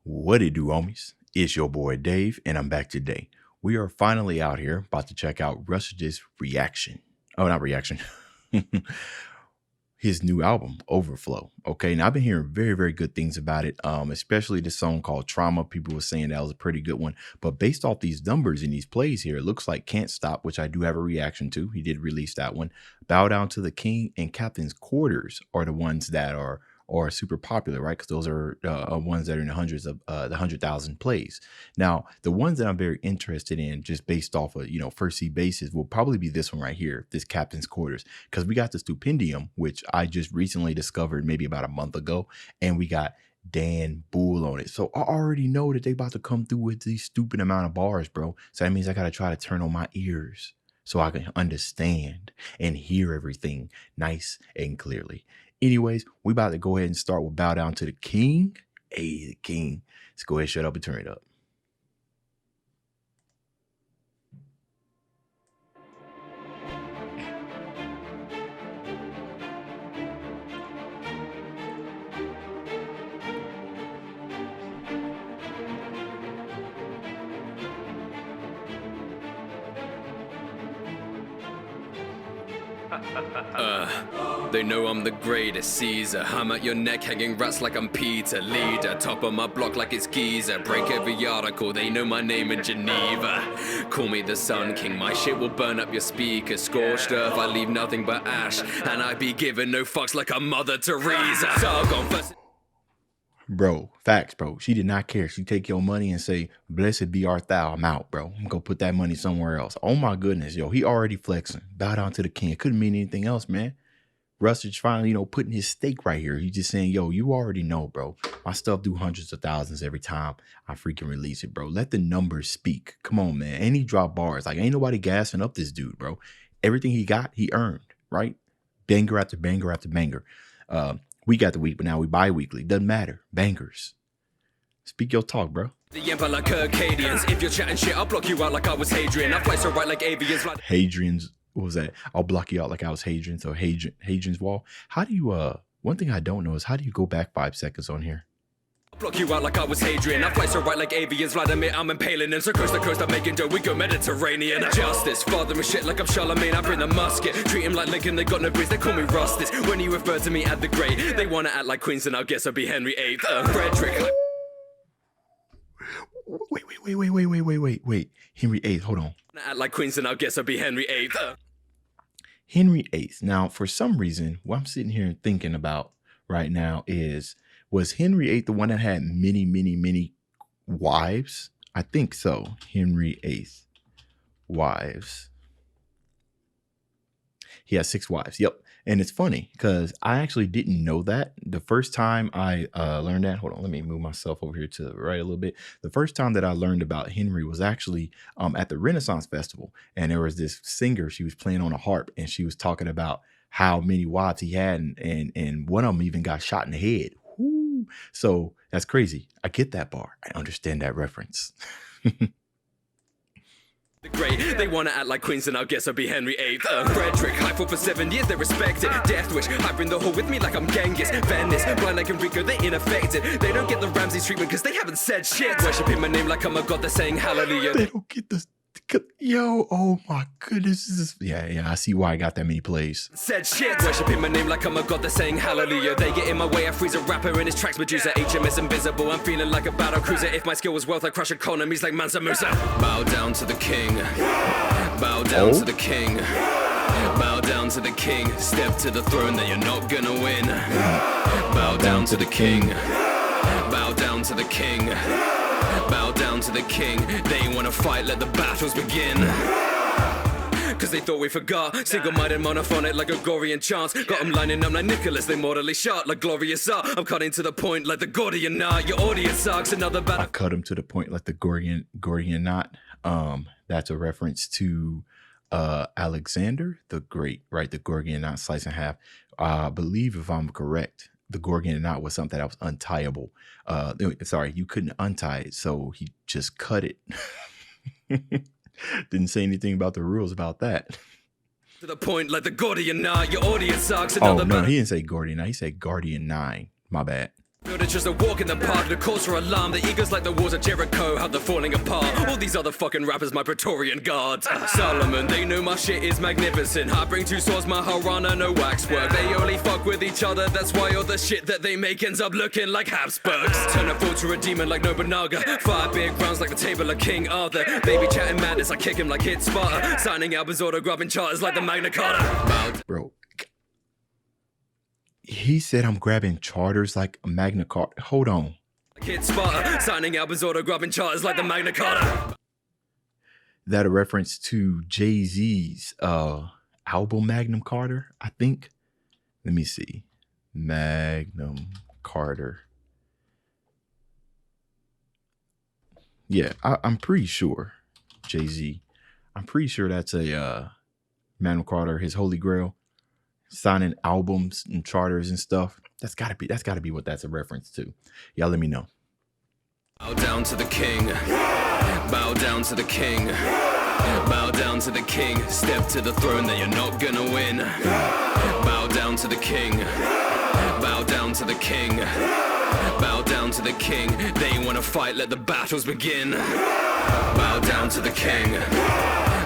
What it do, homies? It's your boy Dave, and I'm back today. We are finally out here about to check out Rustage's reaction. Oh, not reaction. His new album, Overflow. Okay, now I've been hearing very, very good things about it, especially the song called Trauma. People were saying that was a pretty good one. But based off these numbers and these plays here, it looks like Can't Stop, which I do have a reaction to. He did release that one. Bow Down to the King and Captain's Quarters are the ones that are super popular, right? Because those are ones that are in the hundreds of the 100,000 plays. Now, the ones that I'm very interested in, just based off of first see basis, will probably be this one right here, this Captain's Quarters, because we got the Stupendium, which I just recently discovered maybe about a month ago, and we got Dan Bull on it. So I already know that they about to come through with these stupid amount of bars, bro. So that means I got to try to turn on my ears so I can understand and hear everything nice and clearly. Anyways, we about to go ahead and start with Bow Down to the King. Hey, the King. Let's go ahead, shut up and turn it up. They know I'm the greatest Caesar. I'm at your neck hanging rats like I'm Peter. Leader, top of my block like it's Giza. Break every article, they know my name in Geneva. Call me the Sun King, my shit will burn up your speakers. Scorched earth, I leave nothing but ash. And I be giving no fucks like a Mother Teresa. Sargon first. Bro, facts, bro. She did not care. She take your money and say, blessed be art thou. I'm out, bro. I'm gonna put that money somewhere else. Oh my goodness, yo. He already flexing. Bow down to the king. It couldn't mean anything else, man. Rustage finally, putting his stake right here. He's just saying, yo, you already know, bro. My stuff do hundreds of thousands every time I freaking release it, bro. Let the numbers speak. Come on, man. And he dropped bars. Like, ain't nobody gassing up this dude, bro. Everything he got, he earned, right? Banger after banger after banger. We got the week, but now we bi-weekly. Doesn't matter. Bangers. Speak your talk, bro. The empire like Circadians. If you're chatting shit, I'll block you out like I was Hadrian. I fly so right like avians. Like Hadrian's, what was that? I'll block you out like I was Hadrian. So Hadrian's wall. How do you, one thing I don't know is how do you go back 5 seconds on here? Block you out like I was Hadrian. I fly so right like avians. Vladimir, I'm impaling. And so coast to coast, I'm making dough. We go Mediterranean. Justice, father and shit like I'm Charlemagne. I bring the musket. Treat him like Lincoln, they got no breeze. They call me Rustage. When you refer to me at the great, they want to act like queens, and I guess I'll be Henry VIII. Frederick. Wait. Henry VIII, hold on. Act like queens, and I guess I'll be Henry VIII. Henry VIII. Now, for some reason, what I'm sitting here thinking about right now is, was Henry VIII the one that had many wives? I think so. Henry VIII wives. He has 6 wives. Yep. And it's funny because I actually didn't know that. The first time I learned that, hold on, let me move myself over here to the right a little bit. The first time that I learned about Henry was actually at the Renaissance Festival. And there was this singer, she was playing on a harp and she was talking about how many wives he had. And one of them even got shot in the head. Woo. So that's crazy. I get that bar. I understand that reference. The great, they want to act like queens, and I guess I'll be Henry VIII. Frederick, I fought for 7 years, they respect it. Death wish, I bring the whole with me like I'm Genghis. Venice, blind like Enrico, they ineffective. They don't get the Ramses treatment because they haven't said shit. Worshipping my name like I'm a god, they're saying hallelujah. They don't get this. Yo, oh my goodness. This is, yeah, I see why I got that many plays. Said shit. Worshipping my name like I'm a god, they're saying hallelujah. They get in my way, I freeze a rapper in his tracks, Medusa. HMS invisible, I'm feeling like a battle cruiser. If my skill was wealth, I crush economies like Mansa Musa. Bow down to the king. Bow down to the king. Bow down to the king. Step to the throne that you're not gonna win. Bow down to the king. Bow down to the king. Bow down to the king. They wanna fight, let the battles begin. Cause they thought we forgot. Single-minded, monophonic like a Gregorian chants. Got them lining up like Nicholas, they mortally shot like glorious art. I'm cutting to the point like the Gordian knot. Your audience sucks, another battle. I cut him to the point like the Gordian knot. That's a reference to Alexander the Great, right? The Gordian knot sliced in half. I believe, if I'm correct, the Gordian knot was something that was untieable. Sorry, you couldn't untie it, so he just cut it. Didn't say anything about the rules about that. To the point like the Gordian knot, your audience sucks. Oh, no, he didn't say Gordian knot. He said Guardian 9. My bad. It's just a walk in the park, the cause for alarm. The egos like the walls of Jericho, how they're falling apart. All these other fucking rappers, my Praetorian guards. Solomon, they know my shit is magnificent. I bring two swords, my Harana, no waxwork. They only fuck with each other, that's why all the shit that they make ends up looking like Habsburgs. Turn a fool to a demon like Nobunaga. 5 big rounds like the table of King Arthur. They be chatting madness, I kick him like hit Sparta. Signing albums, autographing charters like the Magna Carta. Bro, he said I'm grabbing charters like a Magna Carta. Hold on. Hit Sparta, signing albums, autographing charters like the Magna Carta. That a reference to Jay-Z's album Magnum Carter, I think. Let me see. Magnum Carter. Yeah, I'm pretty sure. Jay-Z. I'm pretty sure that's a Magnum Carter, his holy grail. Signing albums and charters and stuff. That's gotta be what that's a reference to. Y'all let me know. Bow down to the king. Bow down to the king. Bow down to the king. Step to the throne that you're not gonna win. Bow down to the king. Bow down to the king. Bow down to the king. They wanna fight, let the battles begin. Bow down to the king.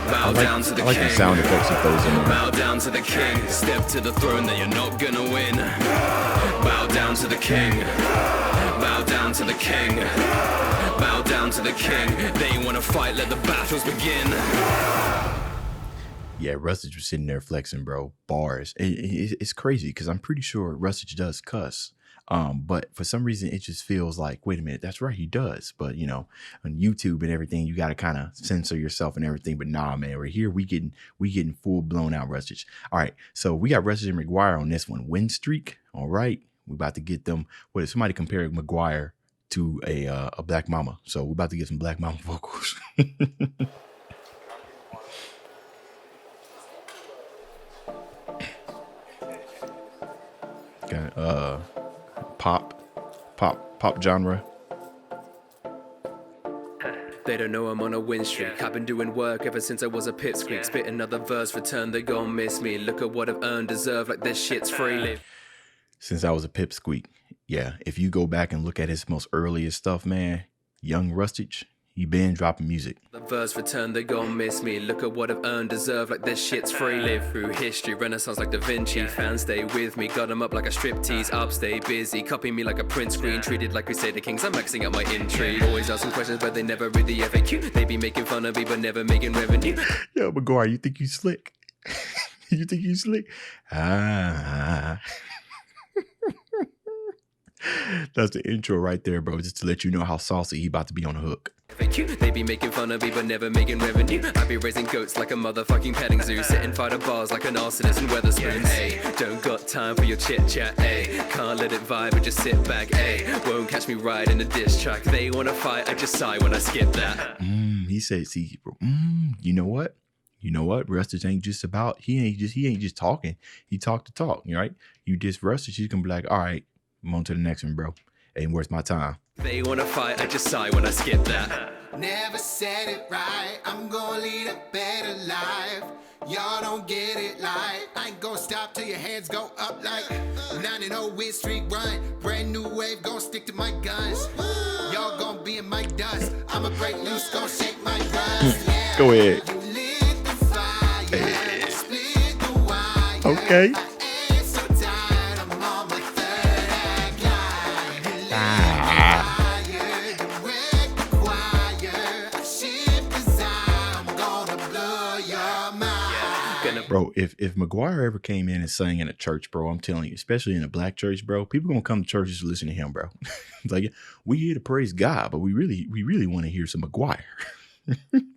Bow down to the king. I like the sound effects he throws in there. Bow down to the king. Step to the throne that you're not gonna win. Bow down to the king. Bow down to the king. Bow down to the king. They wanna fight, let the battles begin. Yeah, Rustage was sitting there flexing, bro. Bars. It's crazy because I'm pretty sure Rustage does cuss. But for some reason, it just feels like, wait a minute, that's right, he does. But, you know, on YouTube and everything, you got to kind of censor yourself and everything. But nah, man, we're here. We getting full blown out Rustage. All right, so we got Rustage and McGuire on this one. Win streak. All right, we about to get them. What if somebody compared McGuire to a Black Mama? So we're about to get some Black Mama vocals. Got pop genre. They don't know I'm on a win streak. I've been doing work ever since I was a pipsqueak. Spit another verse, return, they gon' miss me. Look at what I've earned, deserve, like this shit's free. Since I was a pipsqueak. Yeah, if you go back and look at his most earliest stuff, man, young Rustage, he been dropping music. The verse return, they gon' miss me. Look at what I've earned, deserve, like this shit's free. Live through history, renaissance like Da Vinci. Fans stay with me, got them up like a striptease. Up, stay busy, copying me like a print screen. Treated like Crusader Kings, I'm maxing out my intrigue. Always asking questions, but they never read the FAQ. They be making fun of me, but never making revenue. Yo, McGuire, you think you slick? You think you slick? Ah. That's the intro right there, bro. Just to let you know how saucy he about to be on the hook. They be making fun of me, but never making revenue. I be raising goats like a motherfucking petting zoo. Sitting fighter bars like an arsonist and Weatherspoons. Ayy, don't got time for your chit chat. Ayy, can't let it vibe and just sit back. Ayy, won't catch me riding a diss track. They wanna fight, I just sigh when I skip that. He said, see, bro, you know what? You know what? Rustage ain't just about, he ain't just talking. He talk to talk, right? You just Rustage, he's gonna be like, all right, I'm on to the next one, bro. Ain't worth my time. They wanna fight, I just sigh when I skip that. Never said it right, I'm gonna lead a better life. Y'all don't get it like I ain't gonna stop till your hands go up like 9-0 win streak run. Brand new wave, gonna stick to my guns. Y'all gonna be in my dust. I'ma break loose, gonna shake my rust. Yeah. Go ahead. You lit the fire, Hey. split the wire. Okay. I ain't so tired, I'm on my third act line. You lit Ah. the fire, direct the choir. I ship desire, I'm gonna blow your mind. Bro, if McGuire ever came in and sang in a church, bro, I'm telling you, especially in a black church, bro, people gonna come to churches to listen to him, bro. It's like, we here to praise God, but we really want to hear some McGuire.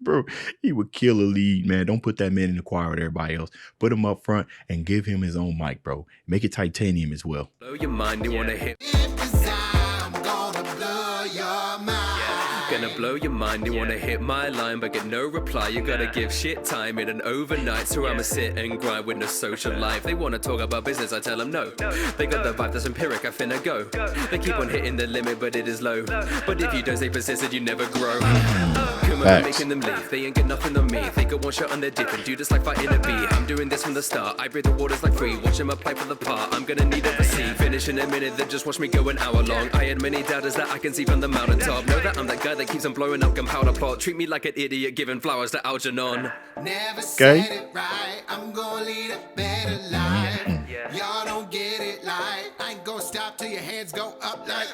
Bro, he would kill a lead, man. Don't put that man in the choir with everybody else. Put him up front and give him his own mic, bro. Make it titanium as well. Blow your mind, you wanna hit. If desire, I'm gonna blow your mind. Gonna blow your mind, you wanna hit my line but get no reply. You gotta give shit time in an overnight. So I'ma sit and grind with no social life. They wanna talk about business, I tell them no. They got the vibe that's empiric, I finna go. They keep on hitting the limit but it is low. But if you don't stay persistent, you never grow. Come on, making them leave, they ain't get nothing on me. They got one shot on their dip and do this like fighting a bee. I'm doing this from the start, I breathe the waters like free. Watch them apply for the part, I'm gonna need a receipt. Finish in a minute, then just watch me go an hour long. I had many doubters that I can see from the mountaintop. Know that I'm that guy that keeps on blowing up gunpowder plot. Treat me like an idiot giving flowers to Algernon. Never said it right, I'm gonna lead a better life. Y'all don't get it like I ain't gonna stop till your hands go up like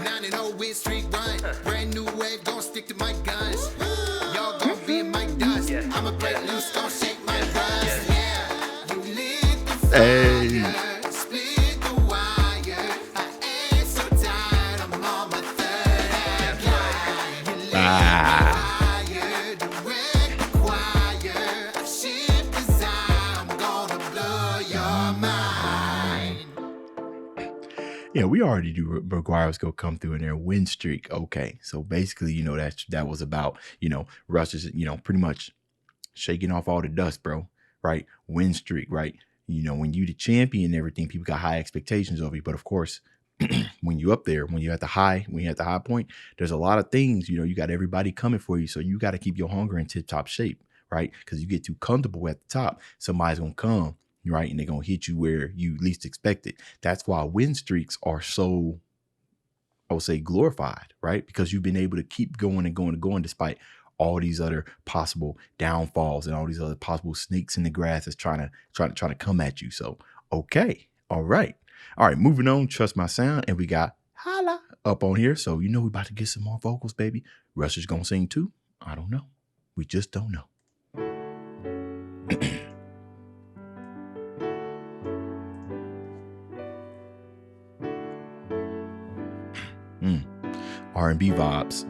9-0 with street run. Brand new wave, gonna stick to my guns. Y'all gonna be in my dust. I'ma break loose, gonna shake my rust. Yeah, you lit the fire, split the wire. I ain't so tired, I'm on my third act line. You lit the fire, direct the choir. I shift desire, I'm gonna blow your mind. Yeah, we already do. McGuire's gonna come through in there. Win streak. Okay, so basically, you know, that was about, you know, Rustage, you know, pretty much shaking off all the dust, bro. Right? Win streak. Right? You know, when you the champion and everything, people got high expectations of you. But of course, when you up there, when you're at the high point, there's a lot of things. You know, you got everybody coming for you, so you got to keep your hunger in tip top shape, right? Because you get too comfortable at the top, somebody's gonna come. Right, and they're gonna hit you where you least expect it. That's why win streaks are so, I would say, glorified, right? Because you've been able to keep going and going and going despite all these other possible downfalls and all these other possible snakes in the grass that's trying to come at you. So, okay, all right, moving on. Trust my sound, and we got holla up on here. So you know we about to get some more vocals, baby. Rush is gonna sing too. I don't know. We just don't know. R&B vibes.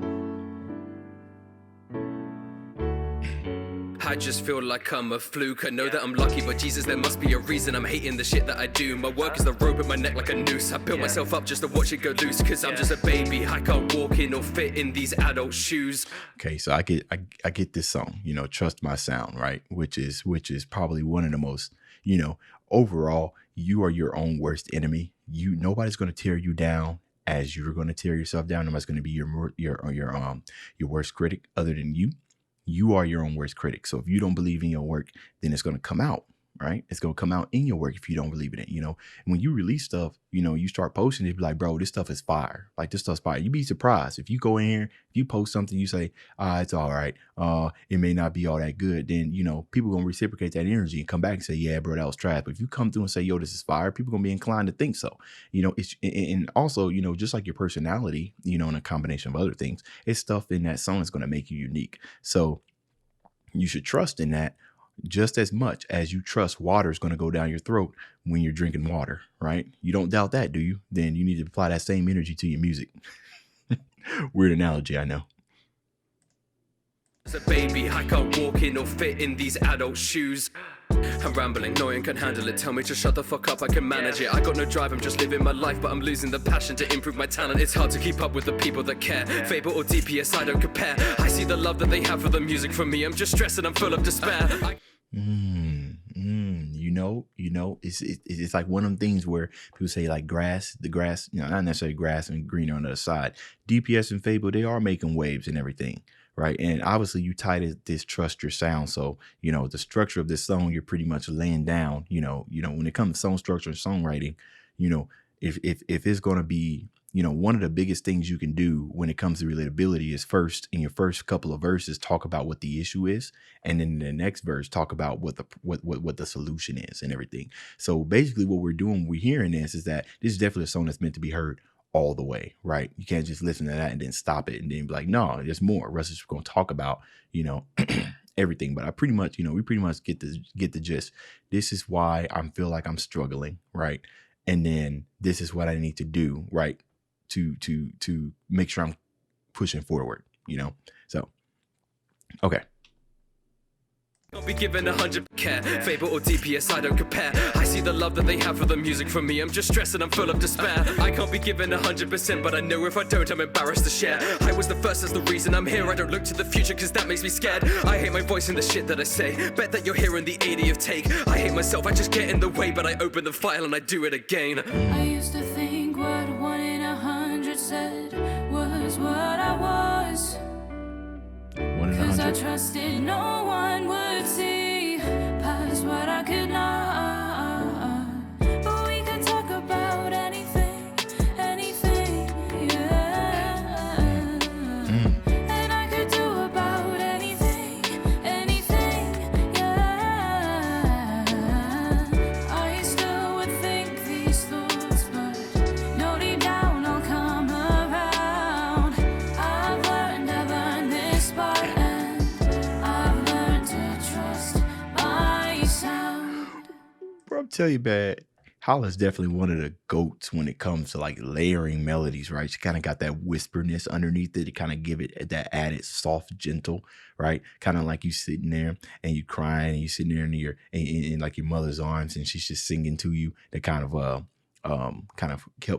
I just feel like I'm a fluke. I know that I'm lucky, but Jesus, there must be a reason I'm hating the shit that I do. My work is the rope at my neck like a noose. I built myself up just to watch it go loose. Cause I'm just a baby, I can't walk in or fit in these adult shoes. Okay, so I get this song, you know, Trust My Sound, right? Which is probably one of the most, you know, overall, you are your own worst enemy. Nobody's gonna tear you down as you're going to tear yourself down. Nobody's going to be your worst critic other than you. You are your own worst critic. So if you don't believe in your work, then it's going to come out, right? It's going to come out in your work if you don't believe in it. You know, when you release stuff, you know, you start posting it, be like, bro, this stuff is fire. Like, this stuff's fire. You'd be surprised if you go in here, if you post something, you say, it's all right. It may not be all that good. Then, you know, people going to reciprocate that energy and come back and say, yeah, bro, that was trash. But if you come through and say, yo, this is fire, people going to be inclined to think so. You know, it's, and also, you know, just like your personality, you know, and a combination of other things, it's stuff in that song that's going to make you unique. So you should trust in that just as much as you trust water is going to go down your throat when you're drinking water, right? You don't doubt that, do you? Then you need to apply that same energy to your music. Weird analogy, I know. As a baby, I can't walk in or fit in these adult shoes. I'm rambling, no one can handle it. Tell me to shut the fuck up, I can manage it. I got no drive, I'm just living my life, but I'm losing the passion to improve my talent. It's hard to keep up with the people that care. Faber or DPS, I don't compare. I see the love that they have for the music from me. I'm just stressed and I'm full of despair. You know, it's like one of them things where people say like the grass, you know, not necessarily grass and green on the other side. DPS and Fable, they are making waves and everything. Right. And obviously you tied this trust your sound. So, you know, the structure of this song, you're pretty much laying down, you know, when it comes to song structure and songwriting, you know, if it's going to be, you know, one of the biggest things you can do when it comes to relatability is first in your first couple of verses, talk about what the issue is. And then in the next verse, talk about what the solution is and everything. So basically what we're doing, when we're hearing this is that this is definitely a song that's meant to be heard all the way, right? You can't just listen to that and then stop it and then be like, no, there's more. Rustage is going to talk about, you know, everything. But I pretty much, you know, we pretty much get the gist. This is why I feel like I'm struggling, right? And then this is what I need to do, right? To make sure I'm pushing forward, you know? So, okay. be given 100 care. Fable or DPS, I don't compare. I see the love that they have for the music from me. I'm just stressed and I'm full of despair. I can't be given 100%, but I know if I don't, I'm embarrassed to share. I was the first, that's the reason I'm here. I don't look to the future, cause that makes me scared. I hate my voice and the shit that I say. Bet that you're hearing the 80th take. I hate myself, I just get in the way, but I open the file and I do it again. I used to think what 1 in 100 said was what I was. 1 in Cause I 100. trusted no one would see past what I could not. But we could talk about anything, yeah. And I could do about anything, yeah. I still would think these thoughts, but no, deep down I'll come around. I've learned this part, and I've learned to trust my sound. Bro, I'm telling you, man, Holla's definitely one of the goats when it comes to like layering melodies, right? She kind of got that whisperness underneath it to kind of give it that added soft, gentle, right? Kind of like you sitting there and you crying and you sitting there in like your mother's arms and she's just singing to you to kind of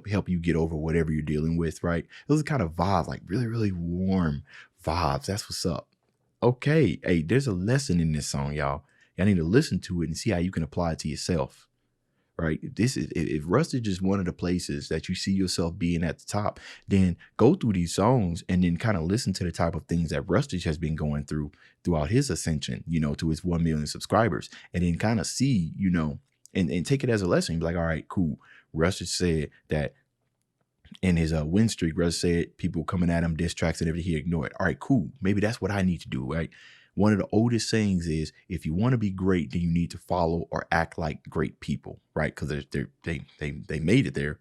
help you get over whatever you're dealing with, right? Those are kind of vibes, like really, really warm vibes. That's what's up. Okay, hey, there's a lesson in this song, y'all. Y'all need to listen to it and see how you can apply it to yourself. Right. This is if Rustage is one of the places that you see yourself being at the top, then go through these songs and then kind of listen to the type of things that Rustage has been going through throughout his ascension, to his 1 million subscribers, and then kind of see, and take it as a lesson. Be like, all right, cool. Rustage said that in his win streak, Rustage said people coming at him, diss tracks and everything, he ignored. All right, cool. Maybe that's what I need to do, right? One of the oldest sayings is, if you want to be great, then you need to follow or act like great people, right? Because they made it there,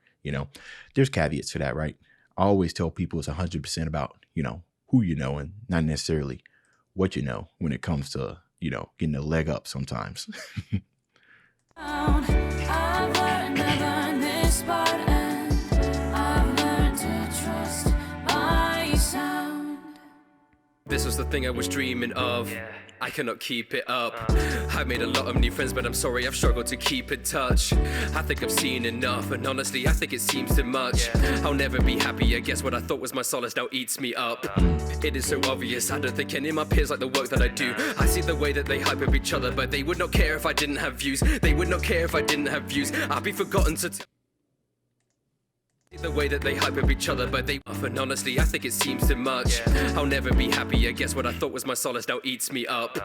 There's caveats to that, right? I always tell people it's 100% about, who you know and not necessarily what you know when it comes to, getting a leg up sometimes. I've learned this part, and I've learned to trust my sound. This was the thing I was dreaming of. I cannot keep it up. I've made a lot of new friends, but I'm sorry I've struggled to keep in touch. I think I've seen enough, and honestly I think it seems too much. I'll never be happy, I guess what I thought was my solace now eats me up. It is so obvious, I don't think any of my peers like the work that I do. I see the way that they hype up each other, but they would not care if I didn't have views. They would not care if I didn't have views. I'd be forgotten to the way that they hype up each other, but they and honestly I think it seems too much. I'll never be happy, I guess what I thought was my solace now eats me up.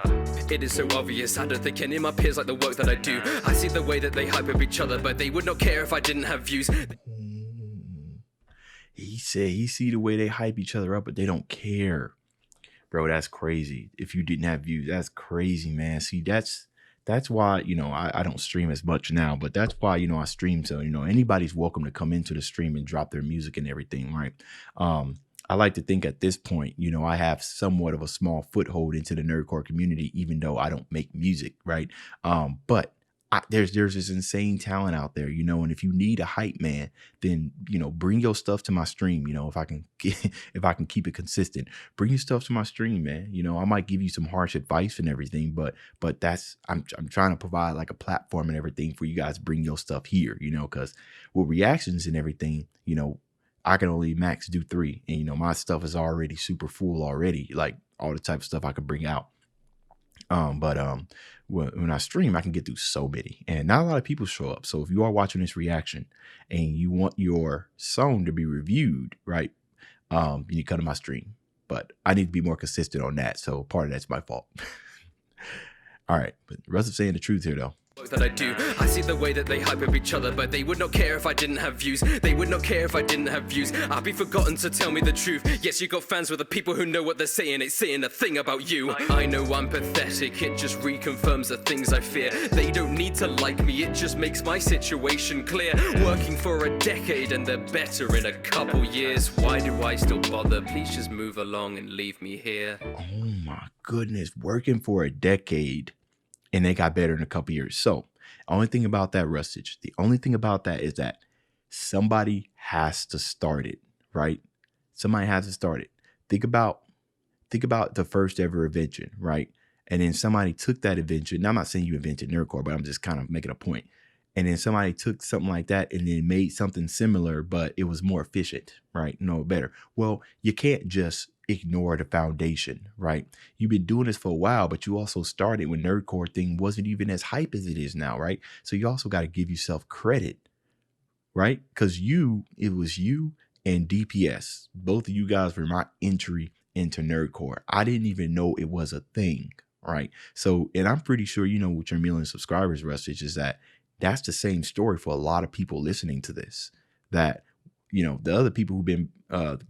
It is so obvious, I don't think any of my peers like the work that I do. I see the way that they hype up each other, but they would not care if I didn't have views. He said he see the way they hype each other up, but they don't care. Bro, that's crazy. If you didn't have views, that's crazy, man. See, that's why, I don't stream as much now, but that's why, I stream. So, anybody's welcome to come into the stream and drop their music and everything, right? I like to think at this point, I have somewhat of a small foothold into the nerdcore community, even though I don't make music, right? But there's this insane talent out there, and if you need a hype man, then, bring your stuff to my stream. If I can keep it consistent, bring your stuff to my stream, man. I might give you some harsh advice and everything, but I'm trying to provide like a platform and everything for you guys to bring your stuff here, because with reactions and everything, I can only max do 3, and my stuff is already super full already, like all the type of stuff I could bring out. When I stream, I can get through so many, and not a lot of people show up. So if you are watching this reaction and you want your song to be reviewed, right, you need to come to my stream. But I need to be more consistent on that. So part of that's my fault. All right, but Russ is saying the truth here, though. That I do. I see the way that they hype up each other, but they would not care if I didn't have views. They would not care if I didn't have views. I'd be forgotten to tell me the truth. Yes, you got fans with the people who know what they're saying. It's saying a thing about you. I know I'm pathetic. It just reconfirms the things I fear. They don't need to like me. It just makes my situation clear. Working for a decade and they're better in a couple years. Why do I still bother? Please just move along and leave me here. Oh my goodness, working for a decade. And they got better in a couple years. So only thing about that, Rustage, the only thing about that is that somebody has to start it, right? Somebody has to start it. Think about the first ever invention, right? And then somebody took that invention. Now, I'm not saying you invented nerdcore, but I'm just kind of making a point. And then somebody took something like that and then made something similar, but it was more efficient, right? No, better. Well, you can't just ignore the foundation, right? You've been doing this for a while, but you also started when nerdcore thing wasn't even as hype as it is now, right? So you also got to give yourself credit, right? Because it was you and DPS. Both of you guys were my entry into nerdcore. I didn't even know it was a thing, right? So, and I'm pretty sure you know with your million subscribers, Rustage, is that that's the same story for a lot of people listening to this. That, you know, the other people who've been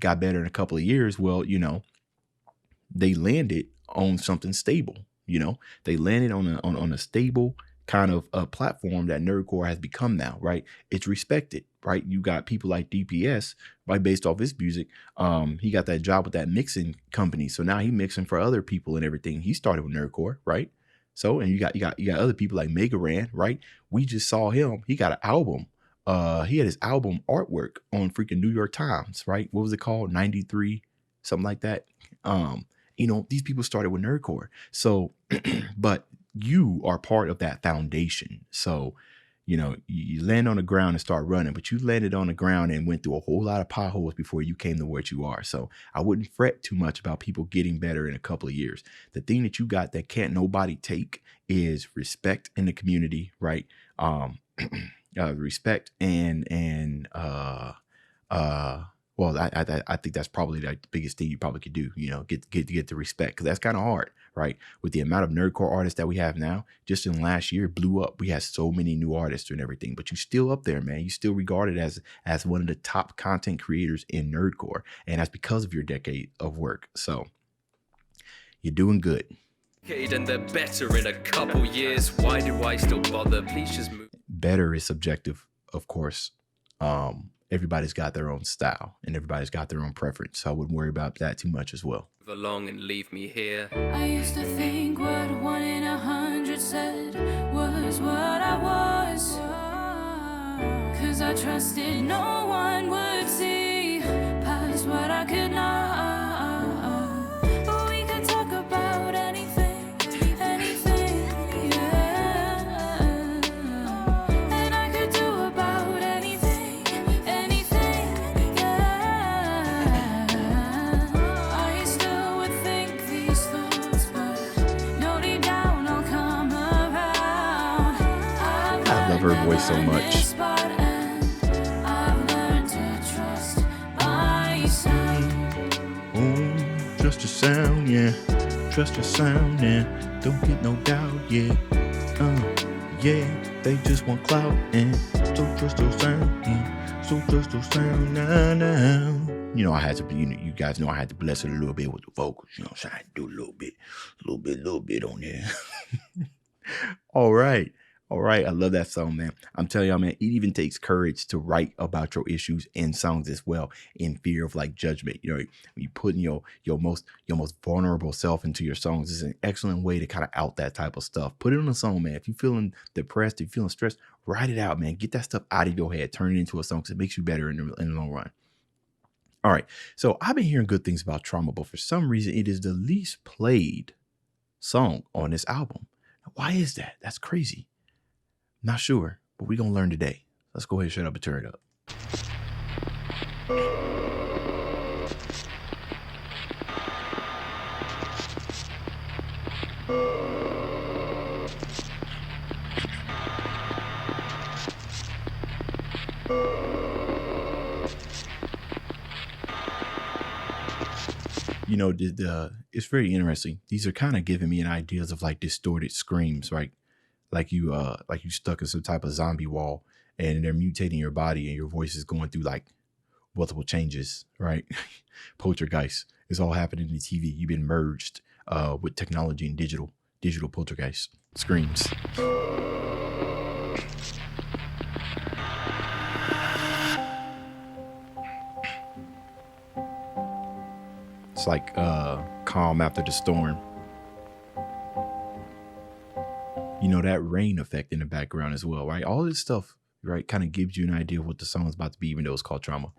got better in a couple of years, well, you know, they landed on something stable. You know, they landed on a stable kind of a platform that nerdcore has become now, right? It's respected, right? You got people like DPS, right? Based off his music, he got that job with that mixing company, so now he mixing for other people and everything. He started with nerdcore, right? So, and you got other people like Mega Ran, right? We just saw him. He got an album. He had his album artwork on freaking New York Times, right? What was it called? 93, something like that. You know, these people started with nerdcore. So, but you are part of that foundation. So, you know, you land on the ground and start running, but you landed on the ground and went through a whole lot of potholes before you came to where you are. So I wouldn't fret too much about people getting better in a couple of years. The thing that you got that can't nobody take is respect in the community, right? Respect well, I think that's probably the biggest thing you probably could do, you know, get the respect, because that's kind of hard, right? With the amount of nerdcore artists that we have now, just in last year, blew up. We had so many new artists and everything, but you still up there, man. You still regarded as one of the top content creators in nerdcore, and that's because of your decade of work. So you're doing good. And they're better in a couple years. Why do I still bother? Please just move. Better is subjective, of course. Everybody's got their own style and everybody's got their own preference. So I wouldn't worry about that too much as well. Along and leave me here. I used to think what 1 in 100 said was what I was. 'Cause I trusted no one would see past what I could not. But we could talk about anything, yeah. And I could do about anything, yeah. I still would think these thoughts, but no, deep down I'll come around. I love her voice so much. Trust your sound, yeah. Trust your sound, yeah. Don't get no doubt, yeah. Yeah. They just want clout, and so trust your sound, yeah. So trust your sound, now. You know, I had to be. You guys know I had to bless it a little bit with the vocals. You know, so I had to do a little bit on there. All right. I love that song, man. I'm telling y'all, man, it even takes courage to write about your issues in songs as well, in fear of like judgment. You know, when you putting your most vulnerable self into your songs is an excellent way to kind of out that type of stuff. Put it on a song, man. If you're feeling depressed, if you're feeling stressed, write it out, man. Get that stuff out of your head. Turn it into a song because it makes you better in the long run. All right. So I've been hearing good things about Trauma, but for some reason, it is the least played song on this album. Why is that? That's crazy. Not sure, but we're going to learn today. Let's go ahead and shut up and turn it up. You know, it's very interesting. These are kind of giving me an ideas of like distorted screams, right? Like you stuck in some type of zombie wall and they're mutating your body and your voice is going through like multiple changes, right? Poltergeist. It's all happening in the TV. You've been merged with technology and digital poltergeist screams. It's like calm after the storm. You know, that rain effect in the background as well, right? All this stuff, right, kind of gives you an idea of what the song is about to be, even though it's called Trauma.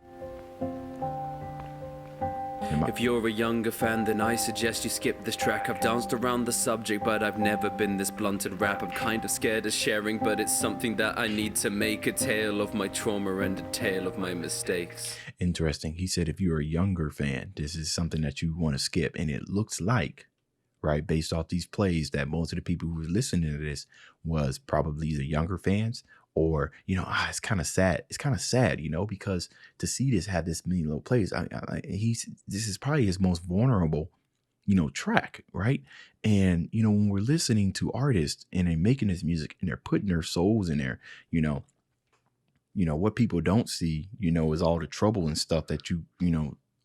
If you're a younger fan, then I suggest you skip this track. I've danced around the subject, but I've never been this blunt and rap. I'm kind of scared of sharing, but it's something that I need to make a tale of my trauma and a tale of my mistakes. Interesting. He said if you're a younger fan, this is something that you want to skip. And it looks like, right, based off these plays, that most of the people who were listening to this was probably the younger fans, or, it's kind of sad. It's kind of sad, because to see this have this many little plays, this is probably his most vulnerable, track, right? And, when we're listening to artists and they're making this music and they're putting their souls in there, what people don't see, is all the trouble and stuff that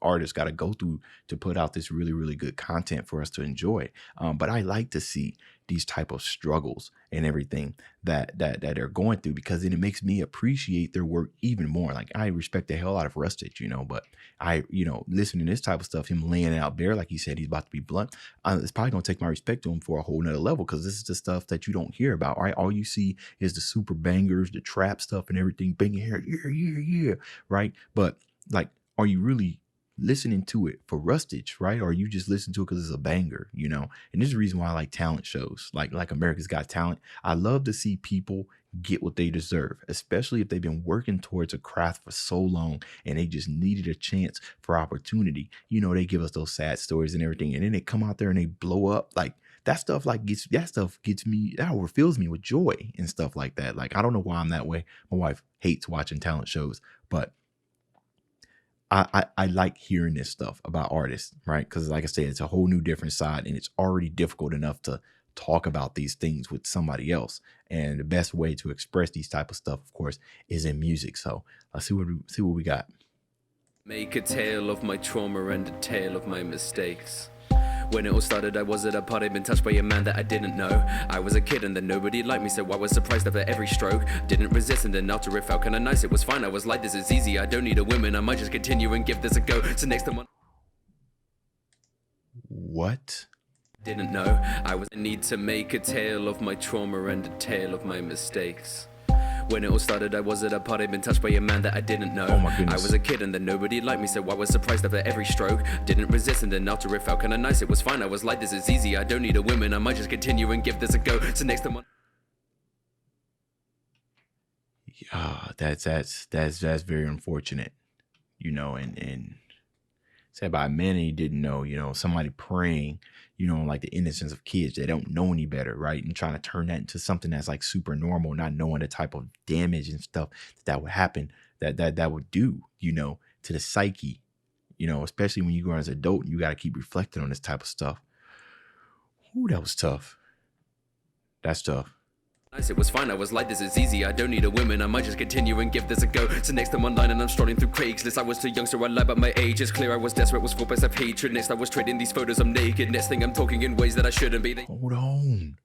artists got to go through to put out this really, really good content for us to enjoy. But I like to see these type of struggles and everything that they're going through, because then it makes me appreciate their work even more. Like, I respect the hell out of Rustage, but I, listening to this type of stuff, him laying it out bare, like he said, he's about to be blunt. It's probably going to take my respect to him for a whole nother level, because this is the stuff that you don't hear about, right? All you see is the super bangers, the trap stuff and everything, banging here, yeah, right? But like, are you really listening to it for Rustage, right? Or you just listen to it because it's a banger, And this is the reason why I like talent shows, like America's Got Talent. I love to see people get what they deserve, especially if they've been working towards a craft for so long and they just needed a chance for opportunity. They give us those sad stories and everything, and then they come out there and they blow up. Like, that stuff gets me, that overfills me with joy and stuff like that. Like, I don't know why I'm that way. My wife hates watching talent shows, but I like hearing this stuff about artists, right? Because like I said, it's a whole new different side, and it's already difficult enough to talk about these things with somebody else. And the best way to express these type of stuff, of course, is in music. So let's see what we got. Make a tale of my trauma and a tale of my mistakes. When it all started, I was at a party, been touched by a man that I didn't know. I was a kid and then nobody liked me, so I was surprised after every stroke. Didn't resist, and then after it felt kinda nice, it was fine. I was like, this is easy, I don't need a woman, I might just continue and give this a go. So next time What? Didn't know, I was in need to make a tale of my trauma and a tale of my mistakes. When it all started, I was at a party, been touched by a man that I didn't know. Oh my goodness. I was a kid and then nobody liked me, so I was surprised after every stroke. Didn't resist, and then after it felt kinda nice, it was fine. I was like, this is easy, I don't need a woman, I might just continue and give this a go. So next time That's very unfortunate, and said by many didn't know, somebody praying, like the innocence of kids. They don't know any better, right? And trying to turn that into something that's like super normal, not knowing the type of damage and stuff that would happen, that would do, to the psyche, especially when you grow as an adult and you got to keep reflecting on this type of stuff. Ooh, that was tough. That's tough. it was fine, I was like, this is easy, I don't need a woman, I might just continue and give this a go. So next I'm online and I'm strolling through Craigslist. I was too young, so I lied about my age. It's clear I was desperate, was full by self-hatred. Next I was trading these photos, I'm naked. Next thing I'm talking in ways that I shouldn't be. Hold on.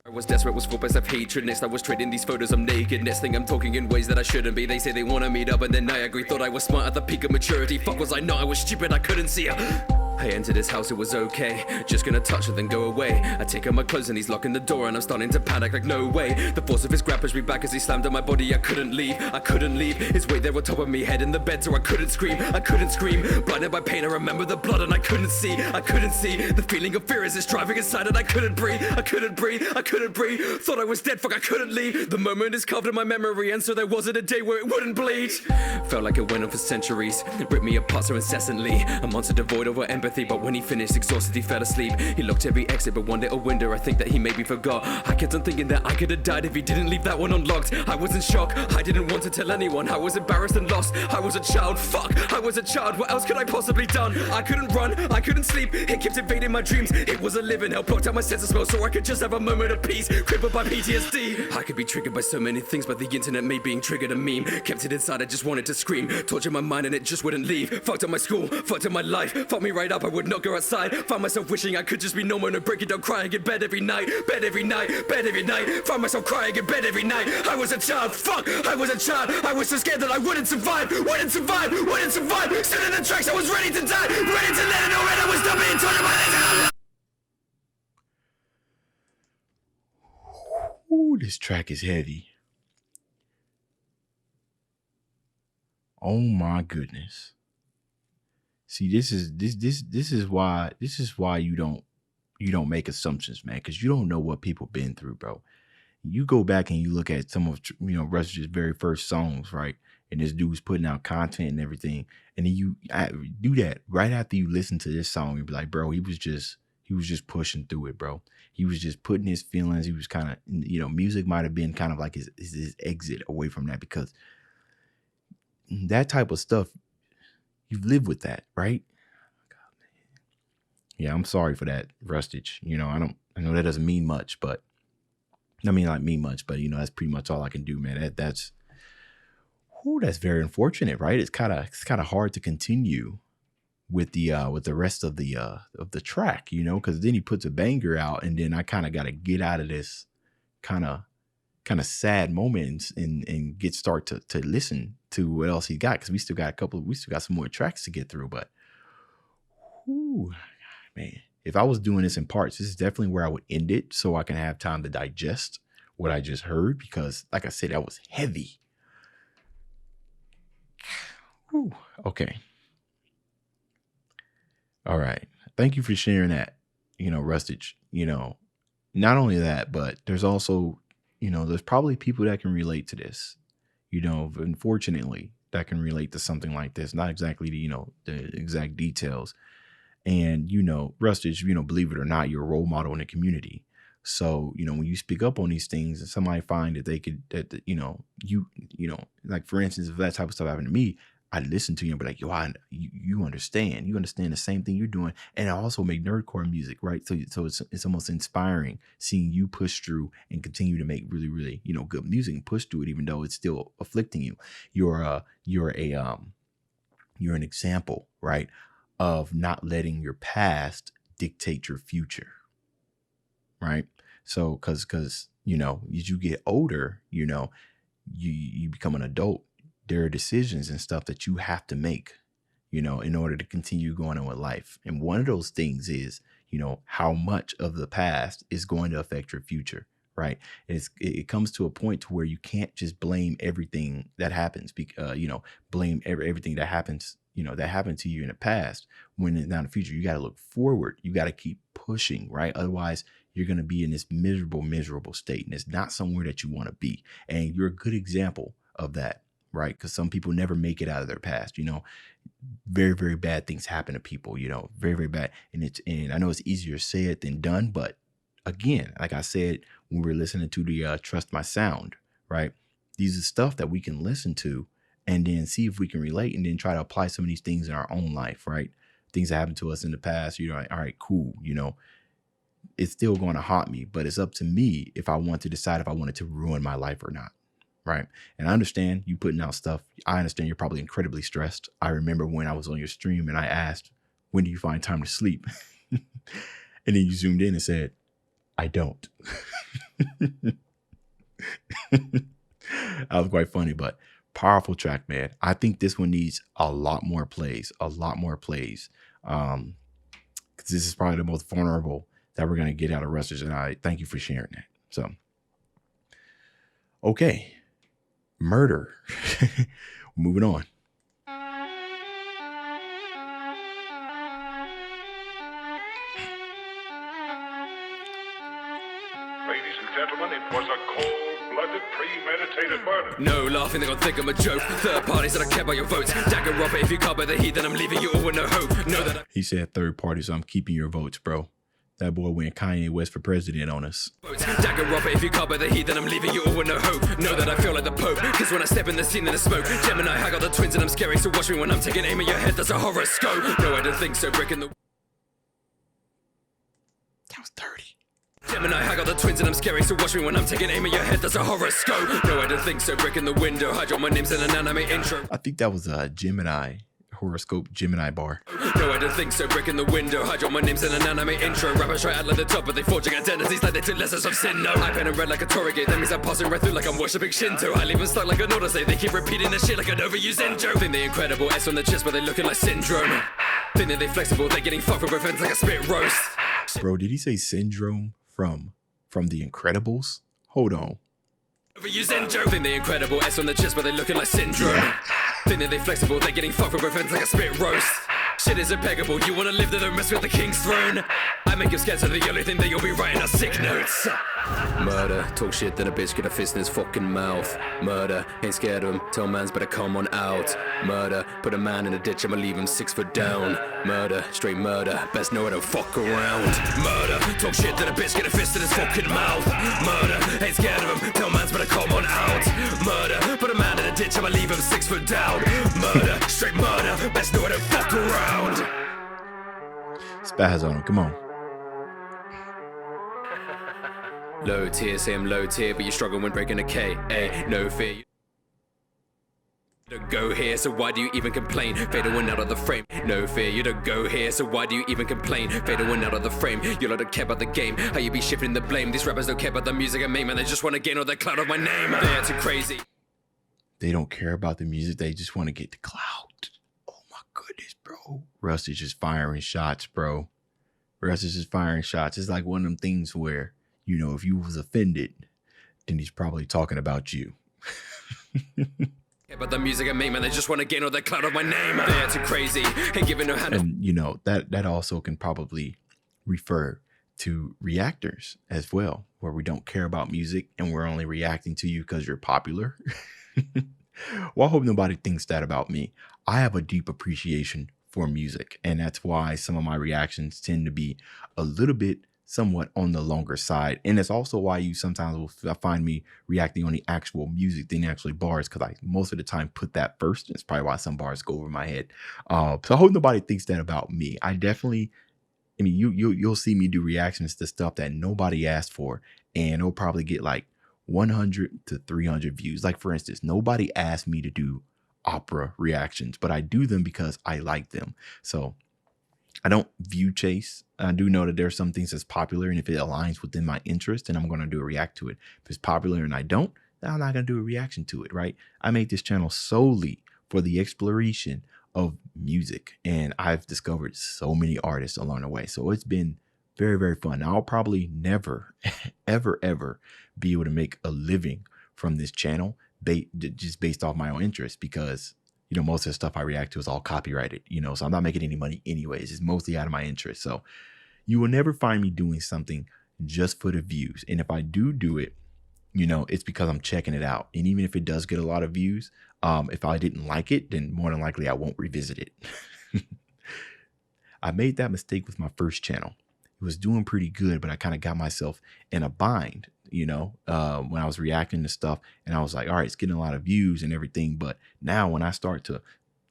I was desperate, was full by self-hatred. Next I was trading these photos, I'm naked. Next thing I'm talking in ways that I shouldn't be. They say they wanna meet up and then I agree. Thought I was smart at the peak of maturity. Fuck, was I not? I was stupid, I couldn't see her. I entered his house, it was okay. Just gonna touch her, then go away. I take out my clothes and he's locking the door and I'm starting to panic like no way. The force of his grab pushed me back as he slammed on my body. I couldn't leave. His weight there on top of me, head in the bed, so I couldn't scream. Blinded by pain, I remember the blood and I couldn't see. The feeling of fear as it's driving inside and I couldn't breathe. Thought I was dead, fuck, I couldn't leave. The moment is carved in my memory, and so there wasn't a day where it wouldn't bleed. Felt like it went on for centuries. It ripped me apart so incessantly. A monster devoid of empathy. But when he finished, exhausted, he fell asleep. He locked every exit but one little window. I think that he maybe forgot. I kept on thinking that I could have died if he didn't leave that one unlocked. I was in shock, I didn't want to tell anyone. I was embarrassed and lost. I was a child, fuck, I was a child. What else could I possibly done? I couldn't run, I couldn't sleep. It kept invading my dreams. It was a living hell, blocked out my sense of smell so I could just have a moment of peace. Crippled by PTSD. I could be triggered by so many things, but the internet made being triggered a meme. Kept it inside, I just wanted to scream. Tortured my mind and it just wouldn't leave. Fucked up my school, fucked up my life. Fucked me right up, I would not go outside. Found myself wishing I could just be normal and breaking down, crying in bed every night. Found myself crying in bed every night. I was a child, fuck, I was a child. I was so scared that I wouldn't survive. Stood in the tracks, I was ready to die. Ready to let it all end. I was done being tortured by this. Ooh, this track is heavy. Oh my goodness. See, this is why you don't make assumptions, man, because you don't know what people been through, bro. You go back and you look at some of Rustage's very first songs, right? And this dude's putting out content and everything, and then you do that right after you listen to this song, you'd be like, bro, he was just pushing through it, bro. He was just putting his feelings. He was kind of, music might have been kind of like his exit away from that, because that type of stuff, you live with that, right? Yeah, I'm sorry for that, Rustage. I know that doesn't mean much, but not mean much, but that's pretty much all I can do, man. That's very unfortunate, right? It's kind of hard to continue with the rest of the track, because then he puts a banger out, and then I kind of got to get out of this kind of sad moments and start to listen to what else he got, because we still got some more tracks to get through. But whew, man, if I was doing this in parts, this is definitely where I would end it, so I can have time to digest what I just heard, because like I said, that was heavy. Whew, okay. All right. Thank you for sharing that, Rustage. Not only that, but there's also, there's probably people that can relate to this, unfortunately, that can relate to something like this. Not exactly the exact details. And, Rustage, believe it or not, you're a role model in the community. So, when you speak up on these things and somebody find that they could, like, for instance, if that type of stuff happened to me, I'd listen to you and be like, yo, you understand. You understand the same thing you're doing. And I also make nerdcore music, right? So it's almost inspiring seeing you push through and continue to make really, really, good music and push through it, even though it's still afflicting you. You're an example, right, of not letting your past dictate your future, right? So, cause as you get older, you become an adult. There are decisions and stuff that you have to make, in order to continue going on with life. And one of those things is, how much of the past is going to affect your future, right? It comes to a point to where you can't just blame everything that happens, blame everything that happens, that happened to you in the past. When in the future, you got to look forward. You got to keep pushing, right? Otherwise, you're going to be in this miserable state, and it's not somewhere that you want to be. And you're a good example of that. Right. Because some people never make it out of their past, very, very bad things happen to people, very, very bad. And I know it's easier said than done. But again, like I said, when we were listening to the Trust My Sound, right? These are stuff that we can listen to and then see if we can relate, and then try to apply some of these things in our own life, right? Things that happened to us in the past, like, all right, cool. It's still going to haunt me, but it's up to me if I want to decide if I want it to ruin my life or not. Right. And I understand you putting out stuff. I understand you're probably incredibly stressed. I remember when I was on your stream and I asked, when do you find time to sleep? And then you zoomed in and said, I don't. That was quite funny, but powerful track, man. I think this one needs a lot more plays. Because this is probably the most vulnerable that we're going to get out of Rustage. And I thank you for sharing that. So, okay. Murder. Moving on. Ladies and gentlemen, it was a cold-blooded, premeditated murder. No laughing, they're gonna think I'm a joke. Third parties that I care about your votes. Dagger Robert, if you can't bear the heat, then I'm leaving you all with no hope. Know that He said third party, so I'm keeping your votes, bro. That boy went Kanye West for president on us. Dagger Robert, if you can't bear the heat, then I'm leaving you all with no hope. Know that I feel like the Pope, cause when I step in the scene in the smoke, Gemini, I got the twins and I'm scary, so watch me when I'm taking aim at your head, that's a horoscope. No, I don't think so, breaking the... That was 30. Gemini, I got the twins and I'm scary, so watch me when I'm taking aim at your head, that's a horoscope. No, I don't think so, breaking the window, hide my name's in an anime intro. I think that was a Gemini. Horoscope Gemini bar. No, I don't think so, breaking the window, hide my name's in an anime intro. Rappers try out like the top, but they forging identities like they took lessons of sin. No, I pen and red like a Tory gate, that means I'm passing right through like I'm worshipping Shinto. I leave them stuck like an odyssey, they keep repeating the shit like an overused intro. Think they incredible, S on the chest, but they looking like syndrome. Think that they flexible, they getting fucked with friends like a spit roast. Bro, did he say syndrome from The Incredibles? Hold on. Overused intro. Think they incredible, S on the chest, but they looking like syndrome. Think that they flexible, they getting fucked with friends like a spit roast. Shit is impeccable, you wanna live there, don't mess with the king's throne. I make you scared, so the only thing that you'll be writing are sick notes. Murder, talk shit, then a bitch get a fist in his fucking mouth. Murder, ain't scared of him, tell mans better come on out. Murder, put a man in a ditch, I'ma leave him 6 foot down. Murder, straight murder, best know I don't fuck around. Murder, talk shit, then a bitch get a fist in his fucking mouth. Murder, ain't scared of him, tell mans better come on out. Murder, put a man in a ditch, I'ma leave him 6 foot down. Murder, straight murder, best know I don't fuck around. Spaz on him, come on. Low tier, say I'm low tier, but you struggle when breaking a K. A no fear. You don't go here, so why do you even complain? Fade one out of the frame. No fear, you don't go here, so why do you even complain? Fade one out of the frame. You lot don't care about the game. How you be shifting the blame? These rappers don't care about the music I make, man. They just want to gain all the clout of my name. They're too crazy. They don't care about the music. They just want to get the clout. Oh my goodness, bro. Rustage is firing shots, bro. Rustage is firing shots. It's like one of them things where, you know, if you was offended, then he's probably talking about you. But the music I make, man, they just want to gain all the clout of my name. They're too crazy. Ain't giving no hand. And, you know, that also can probably refer to reactors as well, where we don't care about music and we're only reacting to you because you're popular. Well, I hope nobody thinks that about me. I have a deep appreciation for music, and that's why some of my reactions tend to be a little bit somewhat on the longer side. And it's also why you sometimes will find me reacting on the actual music than actually bars, because I most of the time put that first. It's probably why some bars go over my head. So I hope nobody thinks that about me. I mean, you'll see me do reactions to stuff that nobody asked for, and it'll probably get like 100 to 300 views. Like, for instance, nobody asked me to do opera reactions, but I do them because I like them. So I don't view chase. I do know that there's some things that's popular, and if it aligns within my interest, then I'm going to do a react to it. If it's popular and I don't, then I'm not going to do a reaction to it, right? I made this channel solely for the exploration of music, and I've discovered so many artists along the way. So it's been very, very fun. I'll probably never, ever be able to make a living from this channel just based off my own interest, because, you know, most of the stuff I react to is all copyrighted, you know, so I'm not making any money anyways. It's mostly out of my interest. So you will never find me doing something just for the views. And if I do it, you know, it's because I'm checking it out. And even if it does get a lot of views, if I didn't like it, then more than likely I won't revisit it. I made that mistake with my first channel. It was doing pretty good, but I kind of got myself in a bind, you know, when I was reacting to stuff, and I was like, all right, it's getting a lot of views and everything. But now when I start to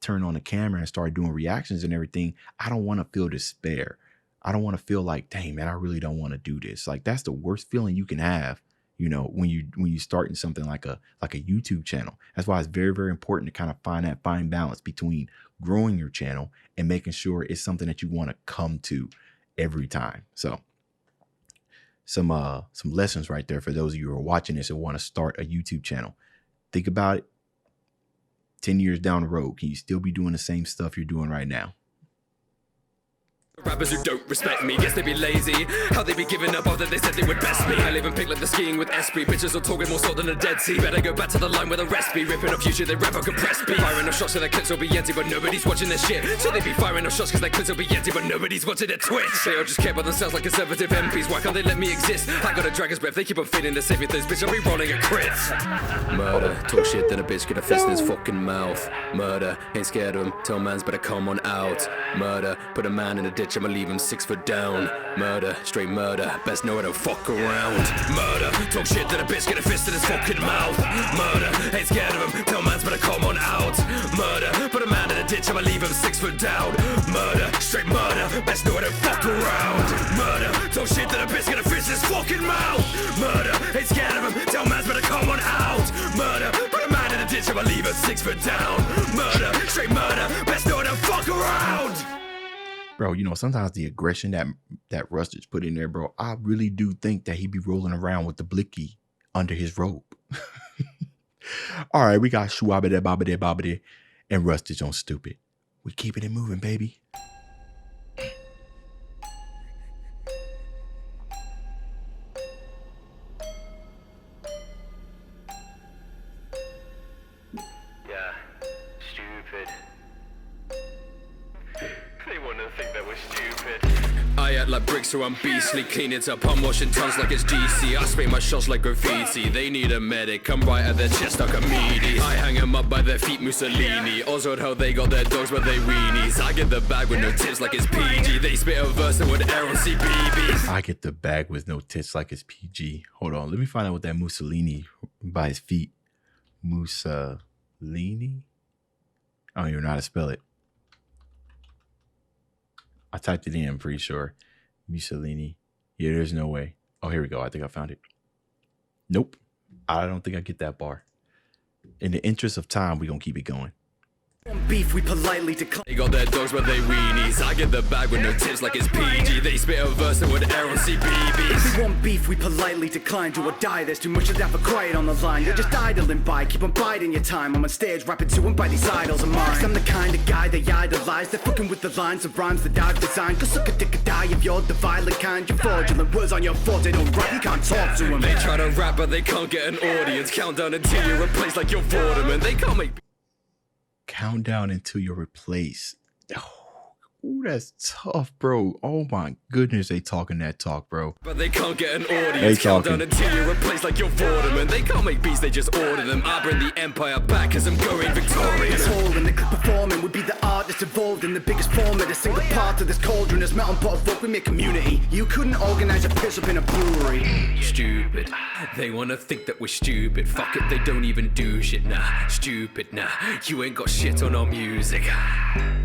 turn on the camera and start doing reactions and everything, I don't want to feel despair. I don't want to feel like, dang, man, I really don't want to do this. Like, that's the worst feeling you can have, you know, when you start in something like a YouTube channel. That's why it's very, very important to kind of find that fine balance between growing your channel and making sure it's something that you want to come to every time. So some lessons right there for those of you who are watching this and want to start a YouTube channel. Think about it. 10 years down the road, can you still be doing the same stuff you're doing right now? Rappers who don't respect me, guess they be lazy. How they be giving up after they said they would best me. I live and pick like the skiing with SP. Bitches are talking more salt than a Dead Sea. Better go back to the line where the rest be. Ripping off future, they rap or compress beat. Firing off shots so their clips will be empty, but nobody's watching their shit. So they be firing off shots cause their clips will be empty, but nobody's watching their Twitch. They all just care about themselves like conservative MPs. Why can't they let me exist? I got a dragon's breath, they keep on feeding the saving things. Bitch, I'll be rolling a crits. Murder, talk shit, then a bitch get a fist in his fucking mouth. Murder, ain't scared of him, tell mans better come on out. Murder, put a man in a ditch, I'ma leave him 6 foot down. Murder, straight murder, best know I don't fuck around. Murder, talk shit, then a bitch get a fist in his fucking mouth. Murder, ain't scared of him, tell mans better come on out. Murder, put a man in a ditch, I'ma leave him 6 foot down. Murder, straight murder, best know I don't fuck around. Murder, talk shit, then a bitch get a fist in his fucking mouth. Murder, ain't scared of him, tell mans better come on out. Murder, put a man in a ditch, I'ma leave him 6 foot down. Murder, straight murder, best know I don't fuck around. Bro, you know, sometimes the aggression that Rustage put in there, bro, I really do think that he'd be rolling around with the blicky under his robe. All right, we got Schwabade, Babade, Babade, and Rustage on Stupid. We keeping it moving, baby. Yeah, stupid. like bricks, so I'm beastly. Clean it up, I'm washing tons like it's GC. I spray my shots like graffiti. They need a medic, I'm right at their chest like a meaty. I hang them up by their feet, Mussolini. Oswald, how they got their dogs, but they weenies. I get the bag with no tips like it's PG. They spit a verse that would air on CBBS. I get the bag with no tits like it's PG. Hold on, let me find out what that Mussolini by his feet. Mussolini? I don't even know how to spell it. I typed it in, I'm pretty sure. Mussolini. Yeah, there's no way. Oh, here we go. I think I found it. Nope. I don't think I get that bar. In the interest of time, we're going to keep it going. Beef, we politely decline. They got their dogs, but they weenies. I get the bag with no tips like it's PG. They spit a verse that would air on CBBS. If we want beef, we politely decline. Do or die, there's too much of that for quiet on the line. You're just idling by, keep on biding your time. I'm on stage rapping to and by these idols of mine. 'Cause I'm the kind of guy they idolize. They're fucking with the lines of rhymes that I've designed. Go suck a dick or die if you're the violent kind. You're fraudulent, words on your fault, they don't rap, you can't talk to them. They try to rap, but they can't get an audience. Countdown until you're replaced like you're Vorderman. They can't make Countdown until you're replaced. Ooh, that's tough, bro. Oh my goodness, they talking that talk, bro. But they can't get an audience. They Countdown talking. until you're replaced like you're Vorderman. They can't make beats, they just order them. I bring the empire back cause I'm going victorious. All in the clip performing would be the artist involved in the biggest form of the single part of this cauldron. As melting pot of folk, we make community. You couldn't organize a piss up in a brewery. Stupid. They wanna think that we're stupid. Fuck it, they don't even do shit. Nah, stupid. Nah, you ain't got shit on our music.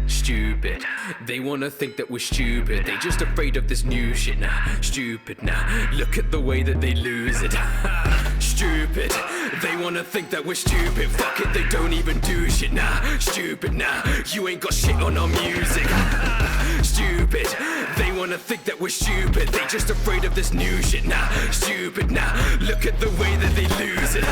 Stupid. They wanna think that we're stupid. They just afraid of this new shit. Nah, stupid. Nah, look at the way that they lose it. Stupid. They wanna think that we're stupid. Fuck it, they don't even do shit. Nah, stupid. Nah, you ain't got shit on our music. Stupid. They wanna think that we're stupid. They just afraid of this new shit. Nah, stupid. Nah, look at the way that they lose it.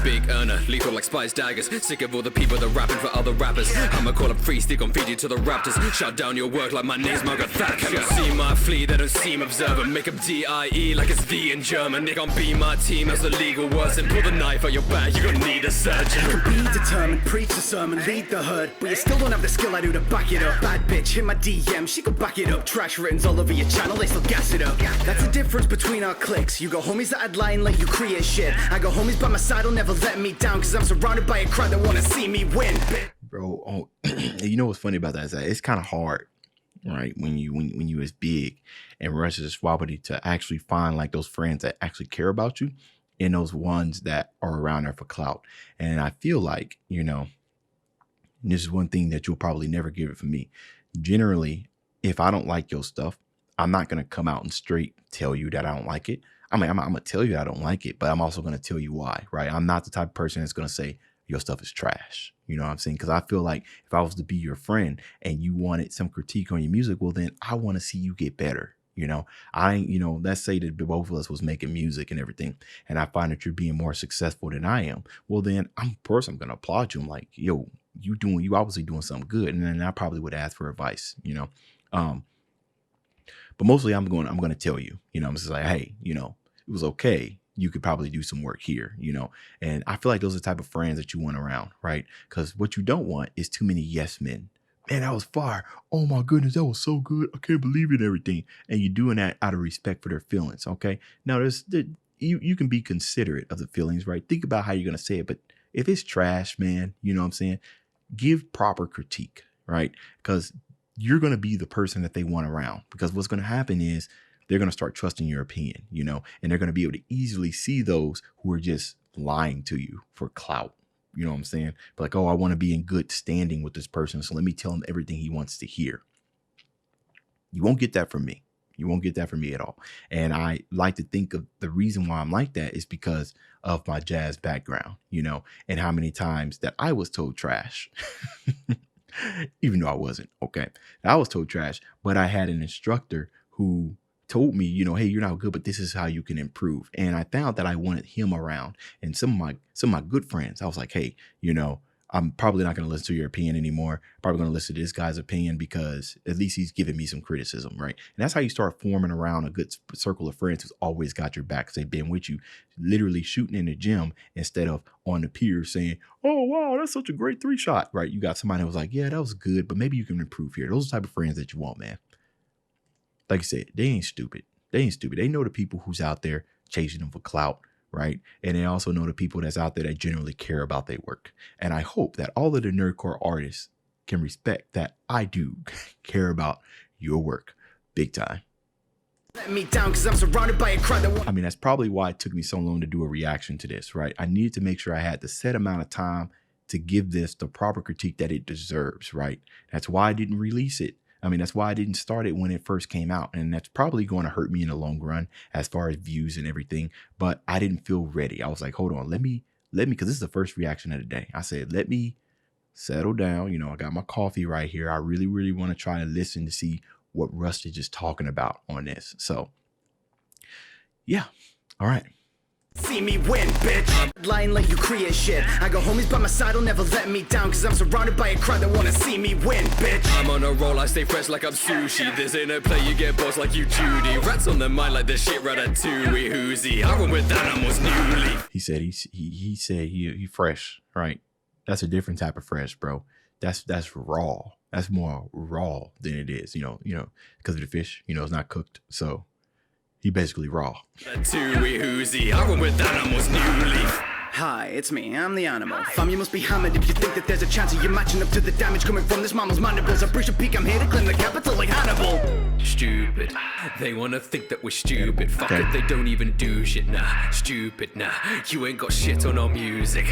Big earner, lethal like spice daggers. Sick of all the people that rapping for other rappers. I'ma call up free stick on feed you to the raptors. Shut down your work like my name's Margaret Thatcher. Can you see my flea? They don't seem observant. Make them DIE like it's V in German. They gon' be my team as the legal words. And pull the knife out your back, you gon' need a surgeon. Be determined, preach the sermon, lead the herd. But you still don't have the skill I do to back it up. Bad bitch, hit my DM, she could back it up. Trash writtens all over your channel, they still gas it up. That's the difference between our cliques. You got homies that I'd lie and let you create shit. I got homies by my side, will never let me down. Cause I'm surrounded by a crowd that wanna see me win. Bro, oh, you know what's funny about that is that it's kind of hard, right? When you as big and Rustage is Swabity to actually find like those friends that actually care about you and those ones that are around there for clout. And I feel like, you know, this is one thing that you'll probably never get it from me. Generally, if I don't like your stuff, I'm not going to come out and straight tell you that I don't like it. I mean, I'm going to tell you I don't like it, but I'm also going to tell you why, right? I'm not the type of person that's going to say your stuff is trash. You know what I'm saying? Because I feel like if I was to be your friend and you wanted some critique on your music, well, then I want to see you get better. You know, let's say that both of us was making music and everything, and I find that you're being more successful than I am. Well, then I'm going to applaud you. I'm like, yo, you obviously doing something good. And then I probably would ask for advice, you know? But mostly I'm going to tell you, you know, I'm just like, hey, you know, it was okay. You could probably do some work here, you know? And I feel like those are the type of friends that you want around, right? Because what you don't want is too many yes men. Man, that was fire. Oh my goodness, that was so good. I can't believe it and everything. And you're doing that out of respect for their feelings, okay? Now, you can be considerate of the feelings, right? Think about how you're going to say it. But if it's trash, man, you know what I'm saying? Give proper critique, right? Because you're going to be the person that they want around. Because what's going to happen is they're going to start trusting your opinion, you know, and they're going to be able to easily see those who are just lying to you for clout. You know what I'm saying? But like, oh, I want to be in good standing with this person, so let me tell him everything he wants to hear. You won't get that from me. You won't get that from me at all. And I like to think of the reason why I'm like that is because of my jazz background, you know, and how many times that I was told trash, even though I wasn't. Okay. I was told trash, but I had an instructor who told me, you know, hey, you're not good, but this is how you can improve. And I found that I wanted him around. And some of my good friends, I was like, hey, you know, I'm probably not going to listen to your opinion anymore. Probably going to listen to this guy's opinion because at least he's giving me some criticism, right? And that's how you start forming around a good circle of friends who's always got your back because they've been with you, literally shooting in the gym instead of on the pier saying, oh, wow, that's such a great 3-shot, right? You got somebody that was like, yeah, that was good, but maybe you can improve here. Those are the type of friends that you want, man. like I said, they ain't stupid. They ain't stupid. They know the people who's out there chasing them for clout, right? And they also know the people that's out there that generally care about their work. And I hope that all of the nerdcore artists can respect that I do care about your work big time. Let me down because I'm surrounded by a crowd that I mean, that's probably why it took me so long to do a reaction to this, right? I needed to make sure I had the set amount of time to give this the proper critique that it deserves, right? That's why I didn't release it. I mean, that's why I didn't start it when it first came out. And that's probably going to hurt me in the long run as far as views and everything. But I didn't feel ready. I was like, hold on, let me, because this is the first reaction of the day. I said, let me settle down. You know, I got my coffee right here. I really, really want to try and listen to see what Rustage is talking about on this. So, yeah. All right. see me win, bitch. Lying like you create shit. I got homies by my side, will never let me down, cause I'm surrounded by a crowd that wanna see me win, bitch. I'm on a roll, I stay fresh like I'm sushi. This ain't a play, you get bossed like you Judy. Rats on the mind like the shit ratatouille. Whoozy, I run with animals newly. He said he fresh, right? That's a different type of fresh, bro. That's raw. That's more raw than it is, you know, because of the fish, it's not cooked. So he basically raw. Ratatouille, whoozy, I run with animals newly. Hi, it's me, I'm the animal. Fam, you must be hammered if you think that there's a chance of you matching up to the damage coming from this mammal's mandibles. I brush a peak, I'm here to claim the capital like Hannibal. Stupid, they wanna think that we're stupid. Fuck it, they don't even do shit, nah. Stupid, nah, you ain't got shit on our music.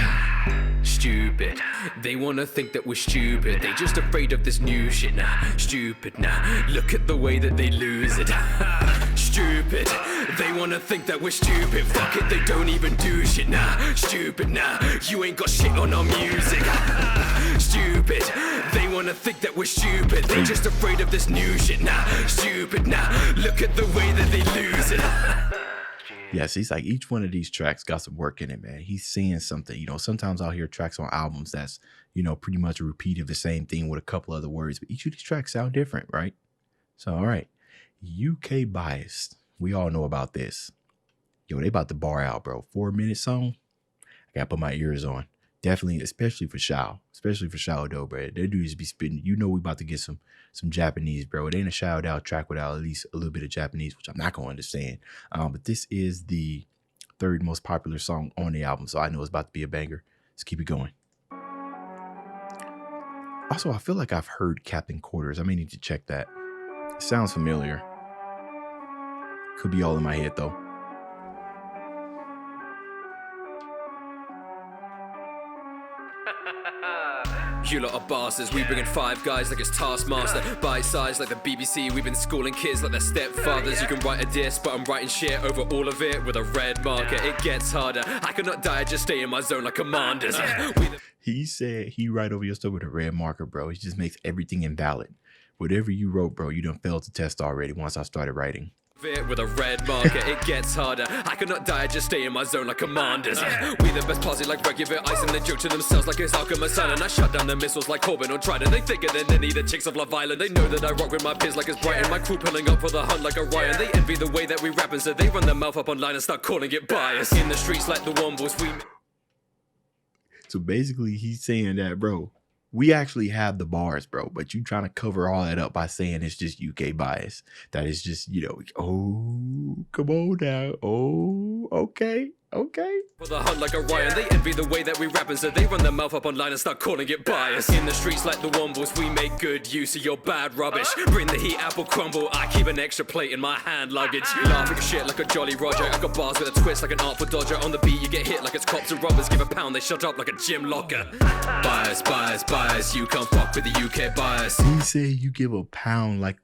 Stupid, they wanna think that we're stupid. They just afraid of this new shit, nah. Stupid, nah, look at the way that they lose it. Stupid, they wanna think that we're stupid. Fuck it, they don't even do shit, nah. Stupid, nah, you ain't got shit on our music. Stupid, they wanna think that we're stupid. They just afraid of this new shit, nah. Stupid, nah, look at the way that they lose it. Yes, he's like, each one of these tracks got some work in it, man. He's saying something. Sometimes I'll hear tracks on albums that's, pretty much a repeat of the same thing with a couple other words. But each of these tracks sound different, right? So, all right. UK Biased. We all know about this. Yo, they about to bar out, bro. 4-minute song. I gotta put my ears on. Definitely, especially for Shao. Especially for Shao, though, bro. Their dudes be spitting. We about to get some Japanese, bro. It ain't a Shao Dao track without at least a little bit of Japanese, which I'm not going to understand. But this is the third most popular song on the album, so I know it's about to be a banger. Let's keep it going. Also, I feel like I've heard Captain Quarters. I may need to check that. It sounds familiar. Could be all in my head, though. You lot are bastards, we bring in 5 guys like it's Taskmaster. Bite size like the BBC, we've been schooling kids like their stepfathers. You can write a diss, but I'm writing shit over all of it with a red marker. It gets harder, I cannot die, just stay in my zone like commanders. He said he write over your stuff with a red marker, bro. He just makes everything invalid. Whatever you wrote, bro, you done failed to test already once I started writing. With a red marker, it gets harder. I cannot die, just stay in my zone like commanders. We the best posse like regular ice, and they joke to themselves like it's Arkham Asylum. I shut down the missiles like Corbin or Trident. They thicker than any of the chicks of Love Island. They know that I rock with my peers like it's Brighton. My crew pulling up for the hunt like Orion. They envy the way that we rap, and so they run their mouth up online and start calling it bias. In the streets like the Wombles, we... So basically he's saying that, bro, we actually have the bars, bro, but you trying to cover all that up by saying it's just UK bias. That is just, oh, come on now. Oh, okay. For the hunt like Orion, they envy the way that we rap, and so they run their mouth up online and start calling it bias. In the streets like the Wombles, we make good use of your bad rubbish. Bring the heat, apple crumble, I keep an extra plate in my hand luggage. Laughing shit like a Jolly Roger, I got bars with a twist like an Artful Dodger. On the beat you get hit like it's cops and robbers. Give a pound, they shut up like a gym locker. Bias, bias, bias, you can't fuck with the UK bias. He said you give a pound like,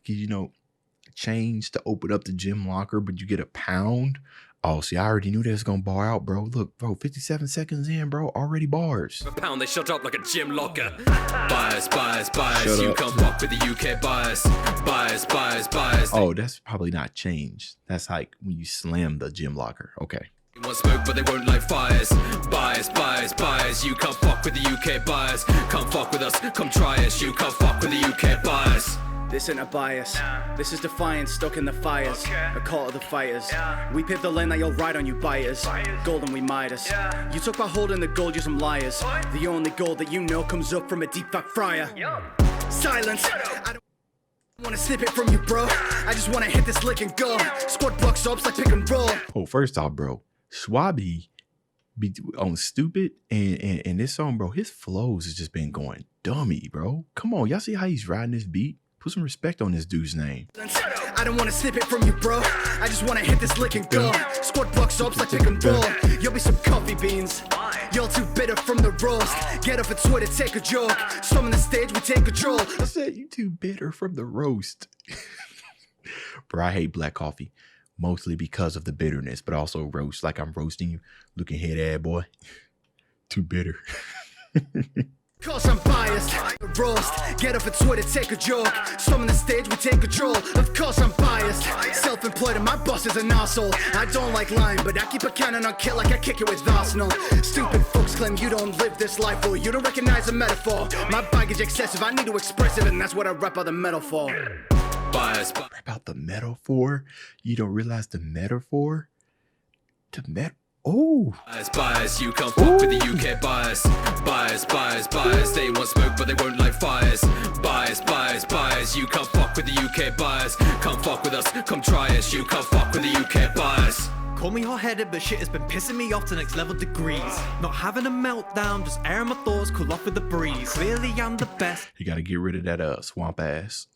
change to open up the gym locker, but you get a pound. Oh, see, I already knew that was gonna bar out, bro. Look, bro, 57 seconds in, bro, already bars. A pound, they shut up like a gym locker. Bias, bias, bias, you can't fuck with the UK bias. Bias, bias, bias. Oh, that's probably not changed. That's like when you slam the gym locker. Okay. They want smoke, but they won't light fires. Bias, bias, bias, you can't fuck with the UK bias. Come fuck with us, come try us, you can't fuck with the UK bias. This ain't a bias. This is defiance stuck in the fires. A call to the fighters. We pave the lane that you'll ride on, you buyers. Golden we Midas. You talk about holding the gold, you some liars. The only gold that you know comes up from a deep fat fryer. Silence. Wanna snip it from you, bro. I just wanna hit this lick and go. Squad box ups like pick and roll. Oh, first off, bro, Swabby be on Stupid and this song, bro, his flows has just been going dummy, bro. Come on, y'all see how he's riding this beat? Put some respect on this dude's name. I don't wanna snip it from you, bro. I just wanna hit this lick and go. Squad box ups like pick and roll. You'll be some coffee beans. You're too bitter from the roast. Get off a Twitter, take a joke. Storming the stage, we take control. I said you too bitter from the roast. Bro, I hate black coffee. Mostly because of the bitterness, but also roast. Like I'm roasting you. Looking head ad boy. Too bitter. Cause I'm biased, roast. Get off a Twitter, take a joke. Storming the stage, we take control. Of course I'm biased. Self-employed and my boss is an asshole. I don't like lying, but I keep a cannon on kill like I kick it with Arsenal. Stupid folks claim you don't live this life or you don't recognize a metaphor. My baggage excessive, I need to express it, and that's what I rap out the metal for. Bias, Rap out the metaphor? You don't realize the metaphor? Oh. bias, you can't fuck with the UK bias. Bias, they want smoke but they won't light fires. Bias, you can't fuck with the UK bias. Come fuck with us, come try us, you can't fuck with the UK bias. Call me hot-headed, but shit has been pissing me off to next level degrees. Not having a meltdown, just airing my thoughts, cool off with the breeze. Clearly I'm the best. You gotta get rid of that swamp ass.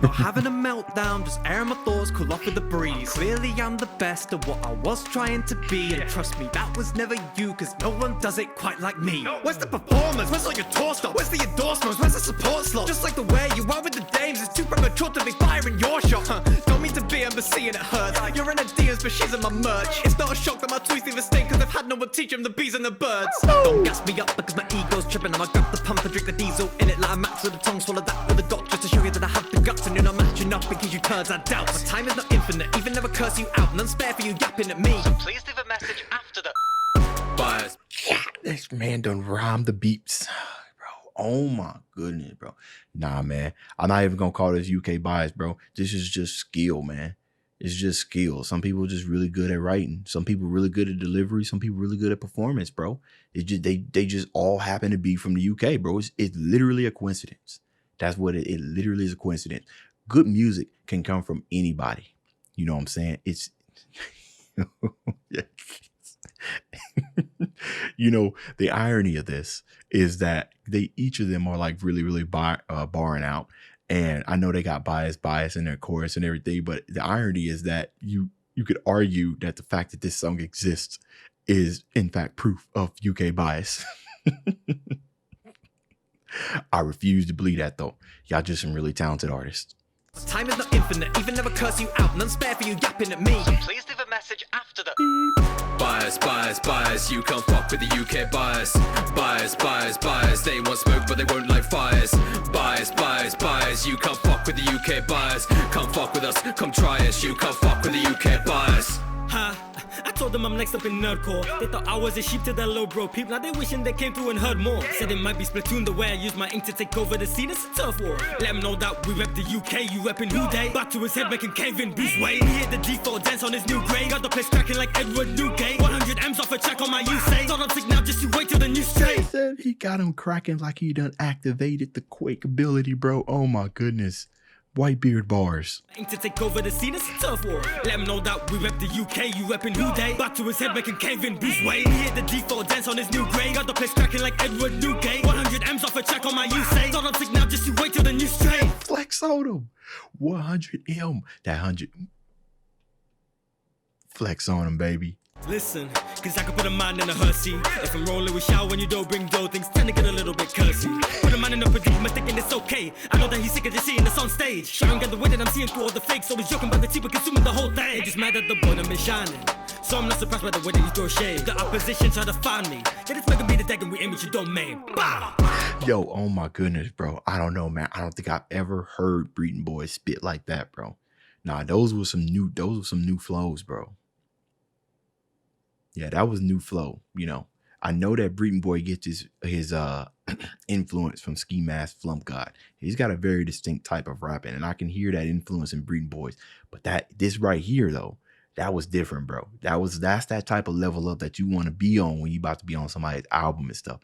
Not having a meltdown, just airing my thoughts, cool off with the breeze. Clearly I'm the best at what I was trying to be. And trust me, that was never you, cause no one does it quite like me. Where's the performance? Where's all your tour stuff? Where's the endorsements? Where's the support slot? Just like the way you are with the dames, it's too premature to be firing your shot. Don't mean to be embassy and it hurts. You're in a DMs, but she's in my merch. It's not a shock that my tweets leave a stain, cause I've had no one teach them the bees and the birds. Don't gas me up because my ego's tripping, and I grab the pump and drink the diesel in it like a max with a tongue, swallow that with a dot just to show you that I have the guts. And you're not matching up because you turds I doubt. My time is not infinite, even never curse you out. None spare for you yapping at me. So please leave a message after the Bias. Yeah, this man done rhyme the beats. Bro, oh my goodness, bro. Nah, man. I'm not even gonna call this UK bias, bro. This is just skill, man. It's just skill. Some people just really good at writing. Some people really good at delivery. Some people really good at performance, bro. It just they just all happen to be from the UK, bro. It's literally a coincidence. That's what it literally is, a coincidence. Good music can come from anybody. You know what I'm saying? It's you know, the irony of this is that each of them are like really barring out. And I know they got bias in their chorus and everything, but the irony is that you could argue that the fact that this song exists is in fact proof of UK bias. I refuse to believe that though. Y'all just some really talented artists. time is not infinite, even never curse you out. None spare for you yapping at me. So please leave a message after the bias, you can't fuck with the UK bias. Bias, they want smoke but they won't light fires. Bias, you can't fuck with the UK bias. Come fuck with us, come try us, you can't fuck with the UK bias. I told them I'm next up in nerdcore. They thought I was a sheep to their low bro peep. Now they wishing they came through and heard more. Said it might be Splatoon the way I use my ink to take over the scene. It's a turf war. Let them know that we rep the UK, you reppin' who they? Back to his head making Kevin Bruce Wayne. He hit the default dance on his new grade. Got the place cracking like Edward Newgate. 100 M's off a check on my Usage. Thought I'm sick now, just you wait till the new straight. Said he got him cracking like he done activated the Quake ability, bro. Oh my goodness. Whitebeard bars. Ink to take over the scene, it's a turf war. Let them know that we rep the UK, you reppin' who they? Back to his head making Kevin Bruce Wayne. He hit the default dance on his new grade. Got the place cracking like Edward Newgate. 100 M's off a check on my Usage. Thought I'm sick now, just you wait till the new straight. Flex on him. 100 M. That 100. Flex on him, baby. Listen, cause I can put a man in a hearsey. If I'm rolling with shower when you don't bring dough, things tend to get a little bit cursy. Put a man in a predicament thinking it's okay. I know that he's sick of just seeing this on stage. Sharon got the way that I'm seeing through all the fakes. So he's joking about the cheap but consuming the whole thing. Just mad at the bottom is shining. So I'm not surprised by the way that you throw shade. The opposition try to find me. Then it's making me the deck and we aim at your domain. Bah! Yo, oh my goodness, bro. I don't know, man. I don't think I've ever heard Breeding Boys spit like that, bro. Nah, those were some new flows, bro. Yeah, that was new flow. You know, I know that Breeding Boy gets his influence from Ski Mask Flump God. He's got a very distinct type of rapping, and I can hear that influence in Breeding Boys. But this right here, though, that was different, bro. That's that type of level up that you want to be on when you about to be on somebody's album and stuff.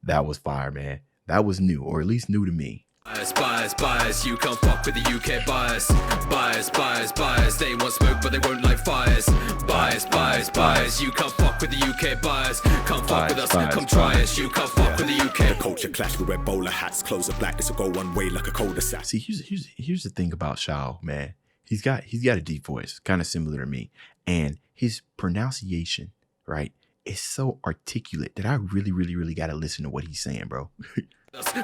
That was fire, man. That was new, or at least new to me. Bias, you can't fuck with the UK bias. Bias, they want smoke but they won't light fires. Bias, you can't fuck with the UK bias. Can't fuck with us, come try us. You can't fuck with the UK. The culture clash, we wear bowler hats, clothes are black, this will go one way like a cul-de-sac. See, here's the thing about Shao, man. He's got a deep voice, kind of similar to me, and his pronunciation, right, is so articulate that I really got to listen to what he's saying, bro.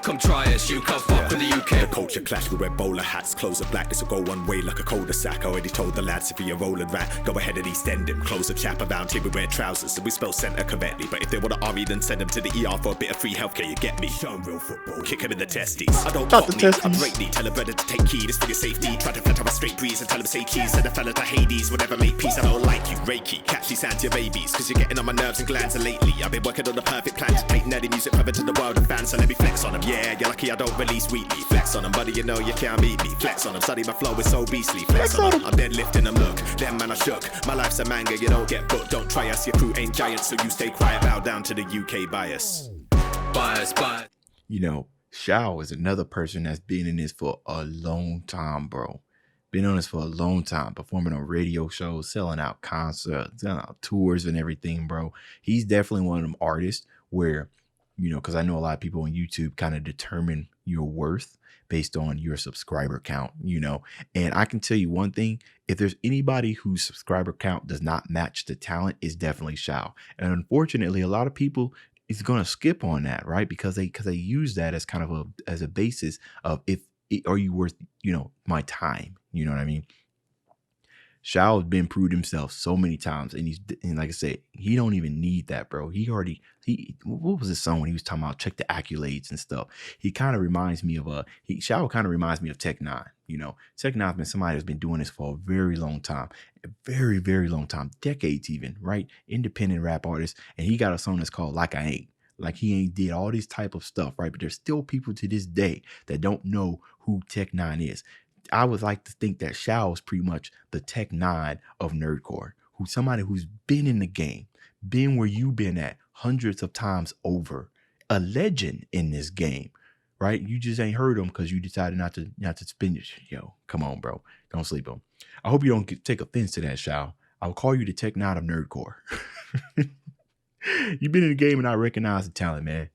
Come try us, you can't fuck with the UK. The culture clash, we wear bowler hats, clothes are black, this will go one way like a cul-de-sac. Already told the lads if you're a rolling rat, go ahead and extend him. Close the chap around here, we wear trousers, so we spell centre correctly. But if they want to RE, then send them to the ER for a bit of free healthcare, you get me? Show 'em real football, kick him in the testes. I don't Not fuck the me, testes. I'm greatly. Tell a brother to take key, this for your safety. Try to flat out a straight breeze and tell him say cheese. Send a fella to Hades, whatever make peace. I don't like you, Reiki. Catch these sound to your babies, cause you're getting on my nerves and glands. And lately, I've been working on the perfect plan to take nerdy music further to the world of fans. So let me flex on them, yeah, you're lucky I don't release weekly. Flex on them, buddy, you know you can't beat me. Flex on them, study my flow is so beastly. Flex on them, I'm deadlifting them, look. Them man I shook. My life's a manga, you don't get booked. Don't try us, your crew ain't giants, so you stay quiet, bow down to the UK bias. Bias. You know, Shao is another person that's been in this for a long time, bro. Been on this for a long time, performing on radio shows, selling out concerts, selling out tours and everything, bro. He's definitely one of them artists where, you know, because I know a lot of people on YouTube kind of determine your worth based on your subscriber count, you know. And I can tell you one thing, if there's anybody whose subscriber count does not match the talent, it's definitely Shao. And unfortunately, a lot of people is going to skip on that, right? Because they use that as kind of as a basis of are you worth, you know, my time? You know what I mean? Shao has been proved himself so many times, and like I said, he don't even need that, bro. What was his song when he was talking about check the accolades and stuff? He kind of reminds me of Shao kind of reminds me of Tech Nine. You know, Tech Nine's been somebody that's been doing this for a very long time, very long time, decades even, right? Independent rap artist, and he got a song that's called Like I Ain't. Like he ain't did all this type of stuff, right? But there's still people to this day that don't know who Tech Nine is. I would like to think that Shao is pretty much the Tech Nine of nerdcore, somebody who's been in the game, been where you've been at hundreds of times over, a legend in this game, right? You just ain't heard him because you decided not to spend it. Yo, come on, bro, don't sleep on. I hope you don't take offense to that, Shao. I'll call you the Tech Nine of nerdcore. You've been in the game and I recognize the talent, man.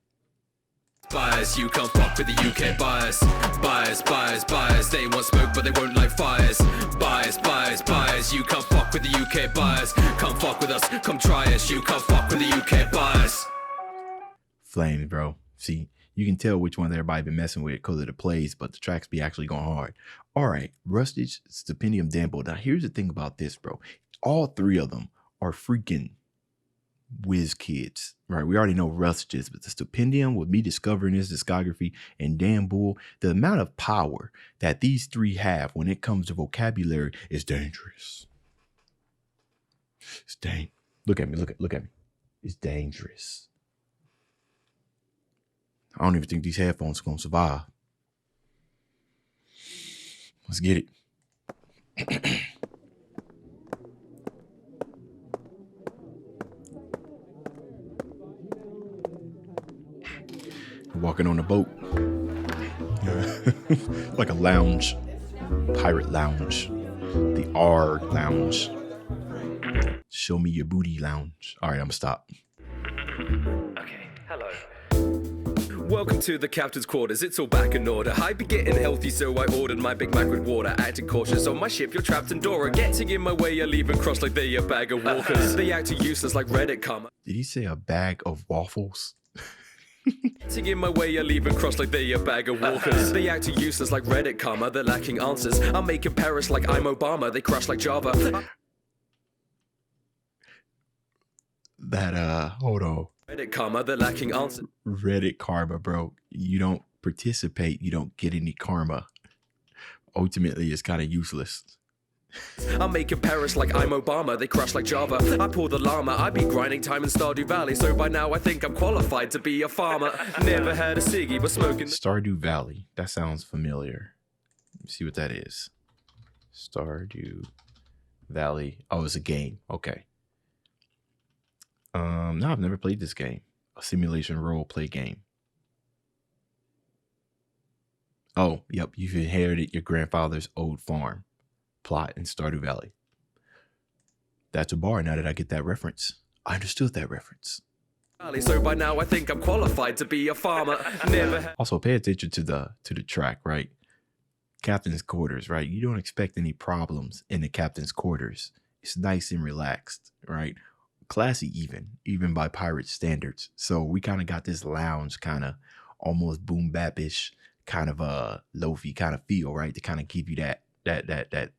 Bias, you can't fuck with the UK bias. Bias, they want smoke but they won't light fires. Bias, you can't fuck with the UK bias. Can't fuck with us, come try us. You can't fuck with the UK bias. Flames, bro. See, you can tell which ones everybody been messing with because of the plays, but the tracks be actually going hard. All right, Rustage, Stipendium, Dambo. Now, here's the thing about this, bro. All three of them are freaking whiz kids, right? We already know Rustages, but the Stipendium, with me discovering his discography, and Dan Bull, the amount of power that these three have when it comes to vocabulary is dangerous. It's look at me. It's dangerous. I don't even think these headphones are gonna survive. Let's get it. Walking on a boat. Like a lounge. Pirate lounge. The R lounge. Show me your booty lounge. All right, I'm gonna stop. Okay, hello. Welcome to the captain's quarters, it's all back in order. I be getting healthy, so I ordered my Big Mac with water. Acting cautious on my ship, you're trapped in Dora. Getting in my way, you're leaving cross like they're a bag of walkers. They act useless like Reddit karma. Did he say a bag of waffles? Getting in my way, you're leaving cross like they're a bag of walkers. They act useless like Reddit karma, they're lacking answers. I'm making Paris like I'm Obama, they crush like Java. Hold on. Reddit karma, they're lacking answers. Reddit karma, bro. You don't participate, you don't get any karma. Ultimately, it's kind of useless. I'm making Paris like I'm Obama, they crush like Java. I pull the llama, I be grinding time in Stardew Valley. So by now I think I'm qualified to be a farmer. Never had a ciggy, but smoking. Stardew Valley, that sounds familiar. Let me see what that is. Stardew Valley. Oh, it's a game. Okay. No, I've never played this game. A simulation role play game. Oh, yep. You've inherited your grandfather's old farm plot in Stardew Valley. That's a bar now that I get that reference. I understood that reference. So by now I think I'm qualified to be a farmer. Never. Also, pay attention to the track, right? Captain's quarters, right? You don't expect any problems in the captain's quarters. It's nice and relaxed, right? Classy even by pirate standards. So we kind of got this lounge kind of almost boom bap-ish kind of lofi kind of feel, right? To kind of give you that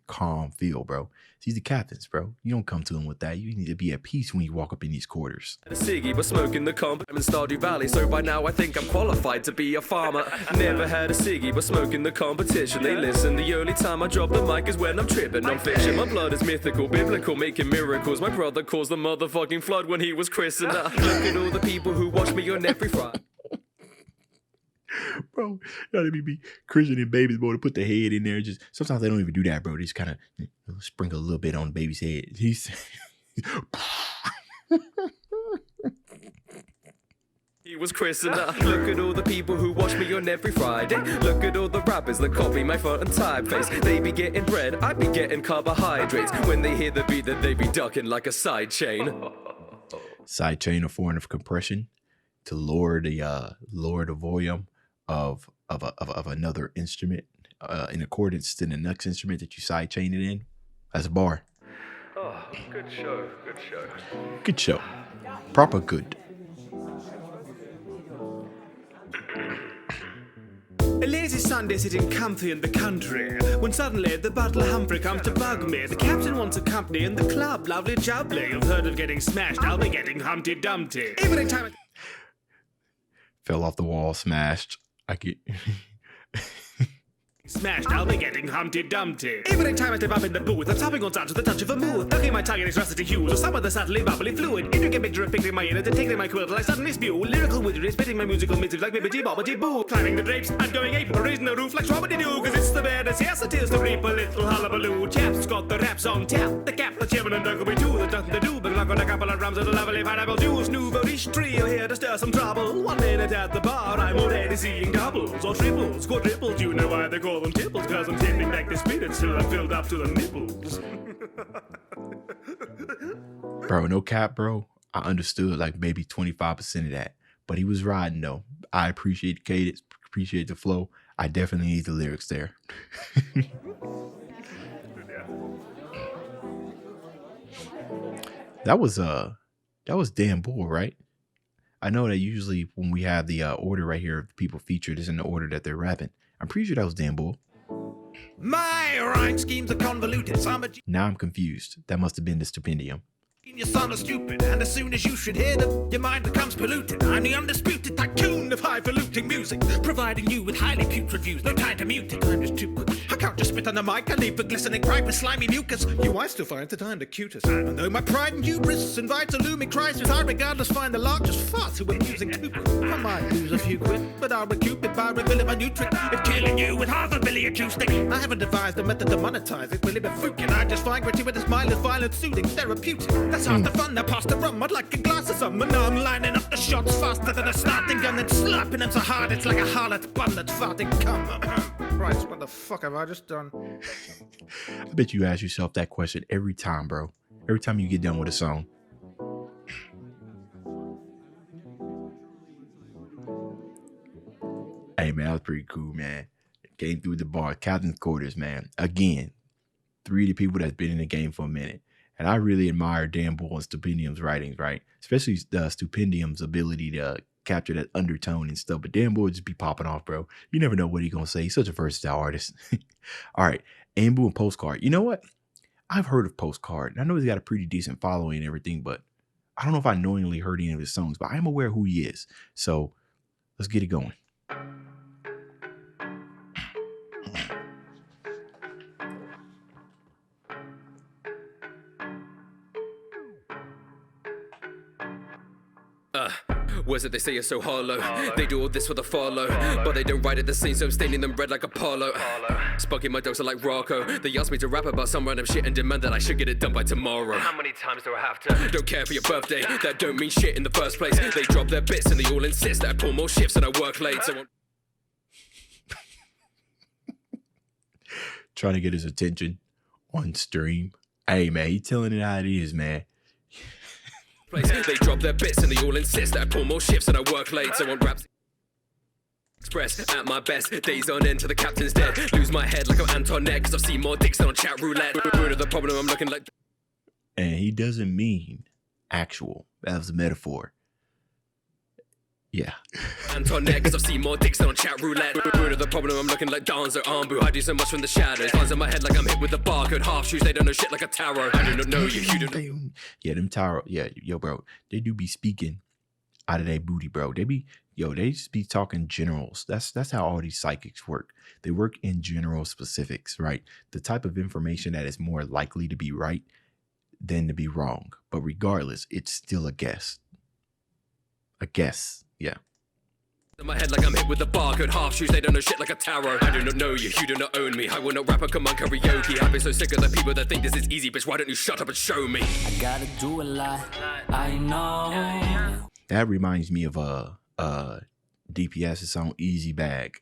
calm feel, bro. He's the captains, bro. You don't come to him with that. You need to be at peace when you walk up in these quarters. Siggy, but smoking the comp. I'm in Stardew Valley, so by now I think I'm qualified to be a farmer. Never had a ciggy, but smoking the competition. They listen. The only time I drop the mic is when I'm tripping on fiction. My blood is mythical, biblical, making miracles. My brother caused the motherfucking flood when he was christened. Look at all the people who watch me on every Friday. Bro, you know, be Christian and babies, bro, to put the head in there. Just sometimes they don't even do that, bro. They just kind of sprinkle a little bit on the baby's head. He was christened. Look at all the people who watch me on every Friday. Look at all the rappers that copy my font and typeface. They be getting bread, I be getting carbohydrates. When they hear the beat, that they be ducking like a side chain. Side chain, a form of compression to lower the volume of another instrument in accordance to the next instrument that you side chain it in. That's a bar. Oh, good show. Good show. Proper good. A lazy Sunday sitting comfy in the country, when suddenly the butler Humphrey comes to bug me. The captain wants a company in the club, lovely jubbly. You've heard of getting smashed, I'll be getting Humpty Dumpty. Every time Fell off the wall, smashed. I get smashed, I'll be getting Humpty Dumpty. Every time I step up in the booth, I'm stopping on touch with the touch of a mood. Ducking my tongue in its rusty hues, or some of the subtly bubbly fluid. Intricate picture of picturing my inner, taking my quilt, I suddenly spew. Lyrical wizardry, spitting my musical missives like bibbidi bobbidi boo. Climbing the drapes, I'm going ape, raising the roof like Schwabbity doo. Cause it's the baddest, yes it is, to reap a little hullabaloo. Chaps got the raps on tap, the cap, the chairman and Dunkleby too. There's nothing to do but lock on a couple of drums of the lovely pineapple juice. Nouveau-riche trio here to stir some trouble. 1 minute at the bar, I'm already seeing doubles or triples, quadruples. You know why they call them tipples, cause I'm tending back the spirits till I'm filled up to the nipples. Bro, no cap, bro. I understood like maybe 25% of that, but he was riding though. I appreciate the cadence, appreciate the flow. I definitely need the lyrics there. That was Dan Bull, right? I know that usually when we have the order right here of people featured is in the order that they're rapping. I'm pretty sure that was Dan Bull. My rhyme schemes are convoluted. Now I'm confused. That must have been the stipendium. Your son is stupid, and as soon as you should hear them, your mind becomes polluted. I'm the undisputed tycoon of highfalutin music, providing you with highly putrid views. No time to mute it, I'm just too quick. I can't just spit on the mic, I leave a glistening pipe with slimy mucus. You I still find that I'm the cutest. I don't know my pride and hubris invites a looming crisis. I regardless find the largest far too amusing Cooper. I might lose a few quid, but I'll recoup it by revealing my new trick. It's killing you with half a billy acoustic. I haven't devised a method to monetize it, will it be fucking? I just find gratuitous, mindless, violent, soothing, therapeutic. That's half the fun, now pass the rum, I'd like a glass of some. And now I'm lining up the shots faster than a starting gun and slapping them so hard it's like a harlot bun that's farting cum. Christ, what the fuck have I just done? I bet you ask yourself that question every time, bro. Every time you get done with a song. Hey, man, that was pretty cool, man. Came through the bar. Captain's quarters, man. Again, 3 of the people that's been in the game for a minute. And I really admire Dan Bull and Stupendium's writings, right? Especially the Stupendium's ability to capture that undertone and stuff. But Dan Bull just be popping off, bro. You never know what he's going to say. He's such a versatile artist. All right. Ambu and Postcard. You know what? I've heard of Postcard. And I know he's got a pretty decent following and everything, but I don't know if I knowingly heard any of his songs, but I am aware of who he is. So let's get it going. Words that they say are so hollow. They do all this for the follow, but they don't write it the same, so I'm staining them red like Apollo. Spunky my dogs are like Rocco. They ask me to rap about some random shit and demand that I should get it done by tomorrow. How many times do I have to? Don't care for your birthday, that don't mean shit in the first place. They drop their bits and they all insist that I pull more shifts and I work late. So Trying to get his attention on stream. Hey, man, he telling it how it is, man. They drop their bits and they all insist that I pull more shifts and I work late. So on raps express at my best, days on end till the captain's dead. Lose my head like I'm Antoinette, cause I've seen more dicks than on chat roulette. Root of the problem, I'm looking like. And he doesn't mean actual. That was a metaphor. Yeah. Antoinette, cause I've seen more dicks than on chat roulette. Root of the problem, I'm looking like Danzo Ambu. I do so much from the shadows. Lines in my head like I'm hit with a barcode. Half shoes, they don't know shit like a tarot. I do not know you, you do not. Yeah, them tarot. Yeah, yo, bro. They do be speaking out of their booty, bro. They just be talking generals. That's how all these psychics work. They work in general specifics, right? The type of information that is more likely to be right than to be wrong. But regardless, it's still a guess. A guess. Yeah. In my head like I'm hit with a barcode. Half shoes, they don't know shit like a tarot. I do not know you, you do not own me. I will not rap or come on karaoke. I've been so sick of the people that think this is easy. Bitch, why don't you shut up and show me? I gotta do a lot, I know. That reminds me of DPS's song Easy Bag.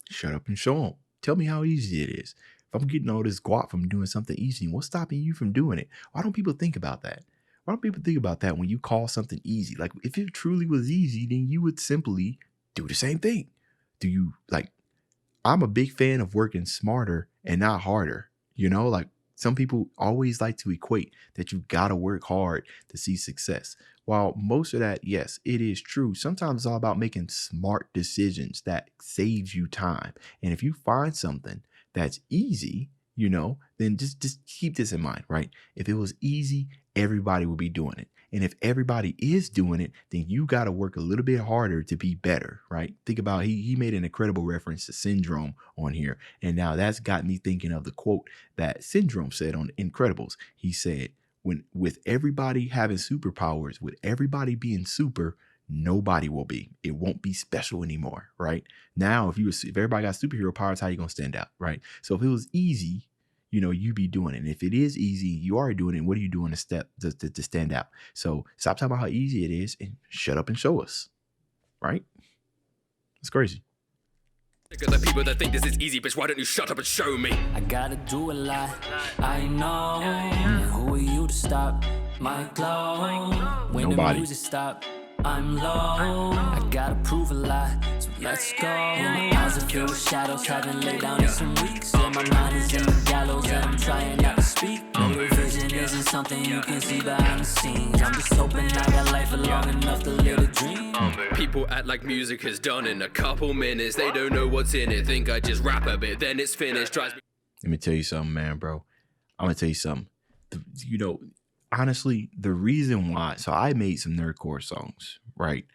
Shut up and show them. Tell me how easy it is. If I'm getting all this guap from doing something easy, what's stopping you from doing it? Why don't people think about that? Why don't people think about that when you call something easy? Like, if it truly was easy, then you would simply do the same thing. I'm a big fan of working smarter and not harder. You know, like some people always like to equate that you got to work hard to see success. While most of that, yes, it is true. Sometimes it's all about making smart decisions that saves you time. And if you find something that's easy, you know, then just keep this in mind, right? If it was easy, everybody would be doing it. And if everybody is doing it, then you got to work a little bit harder to be better, right? Think about, he made an incredible reference to Syndrome on here. And now that's got me thinking of the quote that Syndrome said on Incredibles. He said, with everybody having superpowers, with everybody being super, nobody will be. It won't be special anymore, right? Now, if everybody got superhero powers, how you going to stand out, right? So if it was easy, you know, you be doing it. And if it is easy, you are doing it. What are you doing to stand out? So stop talking about how easy it is and shut up and show us, right? It's crazy. Sick of the people that think this is easy, bitch. Why don't you shut up and show me? I gotta do a lot, I know. Who are you to stop my glow? When Nobody. the music stop, I'm low. I gotta prove a lot, so let's go. My eyes are filled with shadows, haven't laid down in some weeks. Yeah, my mind is in the gallows and I'm trying not to speak. Maybe vision isn't something you can see behind the scenes. I'm just hoping I got life long enough to live a dream. People act like music is done in a couple minutes. They don't know what's in it. Think I just rap a bit, then it's finished. Drives me. Let me tell you something, man, bro. I'm going to tell you something. You know, honestly, the reason why, so I made some nerdcore songs, right?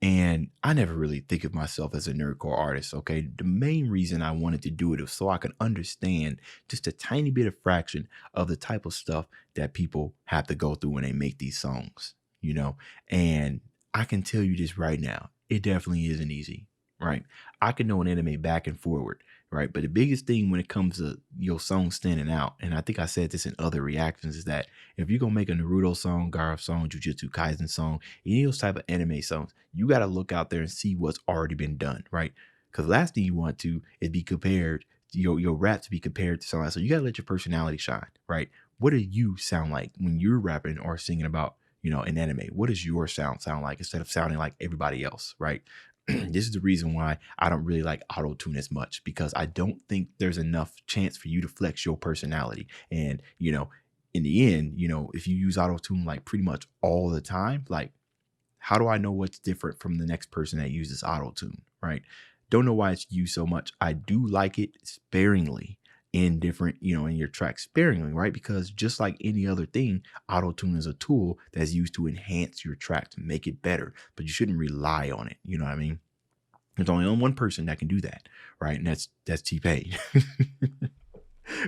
And I never really think of myself as a nerdcore artist, okay? The main reason I wanted to do it was so I could understand just a tiny bit of fraction of the type of stuff that people have to go through when they make these songs, you know? And I can tell you this right now, it definitely isn't easy, right? I can know an anime back and forward, right? But the biggest thing when it comes to your song standing out, and I think I said this in other reactions, is that if you're going to make a Naruto song, Garou song, Jujutsu Kaisen song, any of those type of anime songs, you got to look out there and see what's already been done, right? Because the last thing you want to is be compared, your rap to be compared to something else. So you got to let your personality shine, right? What do you sound like when you're rapping or singing about, you know, an anime? What does your sound like instead of sounding like everybody else, right? This is the reason why I don't really like auto-tune as much, because I don't think there's enough chance for you to flex your personality. And, you know, in the end, you know, if you use auto-tune like pretty much all the time, like, how do I know what's different from the next person that uses auto-tune, right? Don't know why it's used so much. I do like it sparingly in different, you know, in your tracks sparingly, right? Because just like any other thing, auto-tune is a tool that's used to enhance your track, to make it better, but you shouldn't rely on it. You know what I mean? There's only one person that can do that, right? And that's T-Pain.